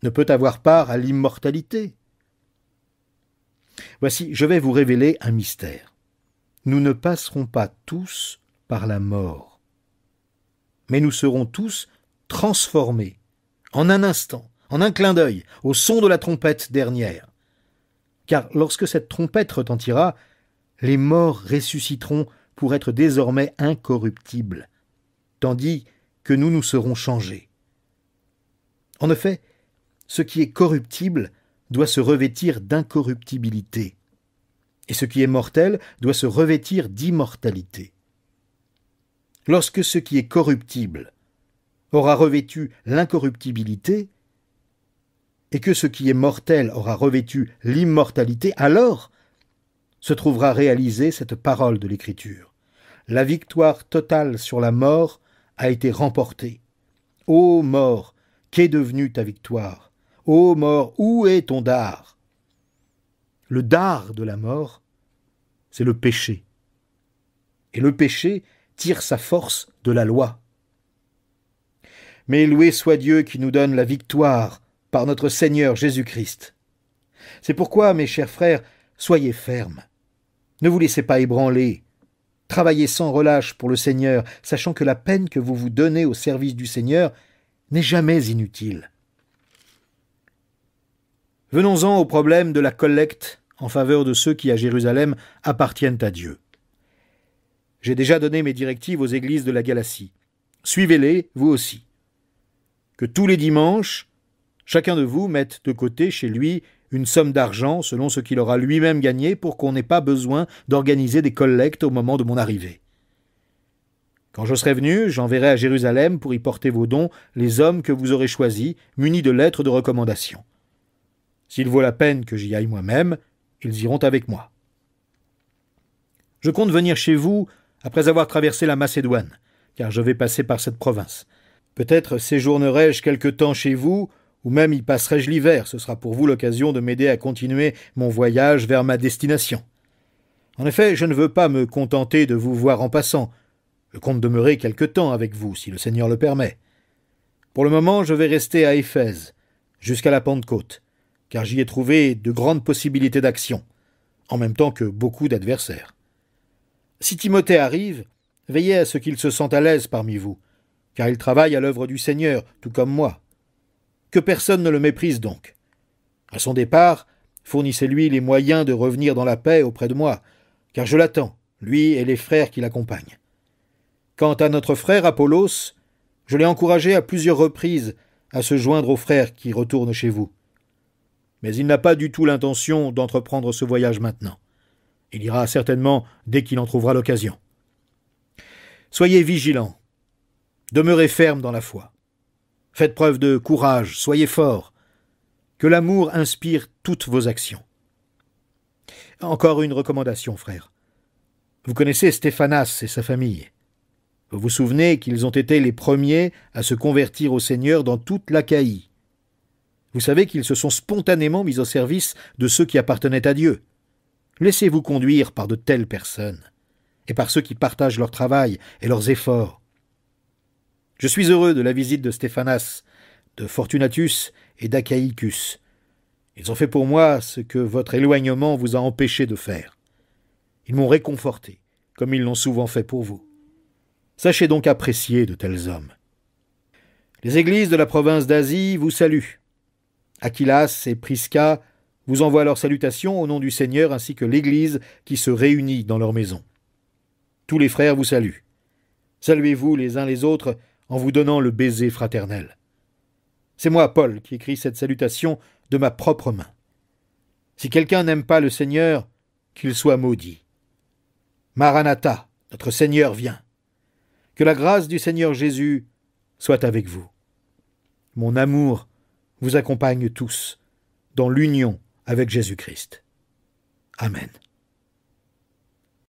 ne peut avoir part à l'immortalité. Voici, je vais vous révéler un mystère. Nous ne passerons pas tous par la mort, mais nous serons tous transformés, en un instant, en un clin d'œil, au son de la trompette dernière. Car lorsque cette trompette retentira, les morts ressusciteront pour être désormais incorruptibles, tandis que nous serons changés. En effet, ce qui est corruptible doit se revêtir d'incorruptibilité, et ce qui est mortel doit se revêtir d'immortalité. Lorsque ce qui est corruptible aura revêtu l'incorruptibilité, et que ce qui est mortel aura revêtu l'immortalité, alors se trouvera réalisée cette parole de l'Écriture. La victoire totale sur la mort a été remportée. Ô mort, qu'est devenue ta victoire? Ô mort, où est ton dard? le dard de la mort, c'est le péché. Et le péché tire sa force de la loi. Mais loué soit Dieu qui nous donne la victoire par notre Seigneur Jésus-Christ. C'est pourquoi, mes chers frères, soyez fermes. Ne vous laissez pas ébranler. Travaillez sans relâche pour le Seigneur, sachant que la peine que vous vous donnez au service du Seigneur n'est jamais inutile. Venons-en au problème de la collecte en faveur de ceux qui, à Jérusalem, appartiennent à Dieu. J'ai déjà donné mes directives aux églises de la Galatie. Suivez-les, vous aussi. Que tous les dimanches, chacun de vous mette de côté chez lui une somme d'argent selon ce qu'il aura lui-même gagné pour qu'on n'ait pas besoin d'organiser des collectes au moment de mon arrivée. Quand je serai venu, j'enverrai à Jérusalem pour y porter vos dons les hommes que vous aurez choisis, munis de lettres de recommandation. S'il vaut la peine que j'y aille moi-même, ils iront avec moi. Je compte venir chez vous après avoir traversé la Macédoine, car je vais passer par cette province. Peut-être séjournerai-je quelque temps chez vous, ou même y passerai-je l'hiver. Ce sera pour vous l'occasion de m'aider à continuer mon voyage vers ma destination. En effet, je ne veux pas me contenter de vous voir en passant. Je compte demeurer quelque temps avec vous, si le Seigneur le permet. Pour le moment, je vais rester à Éphèse, jusqu'à la Pentecôte, car j'y ai trouvé de grandes possibilités d'action, en même temps que beaucoup d'adversaires. Si Timothée arrive, veillez à ce qu'il se sente à l'aise parmi vous, car il travaille à l'œuvre du Seigneur, tout comme moi. Que personne ne le méprise donc. À son départ, fournissez-lui les moyens de revenir dans la paix auprès de moi, car je l'attends, lui et les frères qui l'accompagnent. Quant à notre frère Apollos, je l'ai encouragé à plusieurs reprises à se joindre aux frères qui retournent chez vous. Mais il n'a pas du tout l'intention d'entreprendre ce voyage maintenant. Il ira certainement dès qu'il en trouvera l'occasion. Soyez vigilants. Demeurez fermes dans la foi. Faites preuve de courage, soyez forts. Que l'amour inspire toutes vos actions. Encore une recommandation, frère. Vous connaissez Stéphanas et sa famille. Vous vous souvenez qu'ils ont été les premiers à se convertir au Seigneur dans toute l'Achaïe. Vous savez qu'ils se sont spontanément mis au service de ceux qui appartenaient à Dieu. Laissez-vous conduire par de telles personnes, et par ceux qui partagent leur travail et leurs efforts. Je suis heureux de la visite de Stéphanas, de Fortunatus et d'Achaïcus. Ils ont fait pour moi ce que votre éloignement vous a empêché de faire. Ils m'ont réconforté, comme ils l'ont souvent fait pour vous. Sachez donc apprécier de tels hommes. Les églises de la province d'Asie vous saluent. Aquilas et Prisca vous envoient leurs salutations au nom du Seigneur ainsi que l'Église qui se réunit dans leur maison. Tous les frères vous saluent. Saluez-vous les uns les autres en vous donnant le baiser fraternel. C'est moi, Paul, qui écris cette salutation de ma propre main. Si quelqu'un n'aime pas le Seigneur, qu'il soit maudit. Maranatha, notre Seigneur vient. Que la grâce du Seigneur Jésus soit avec vous. Mon amour vous accompagne tous dans l'union avec Jésus-Christ. Amen.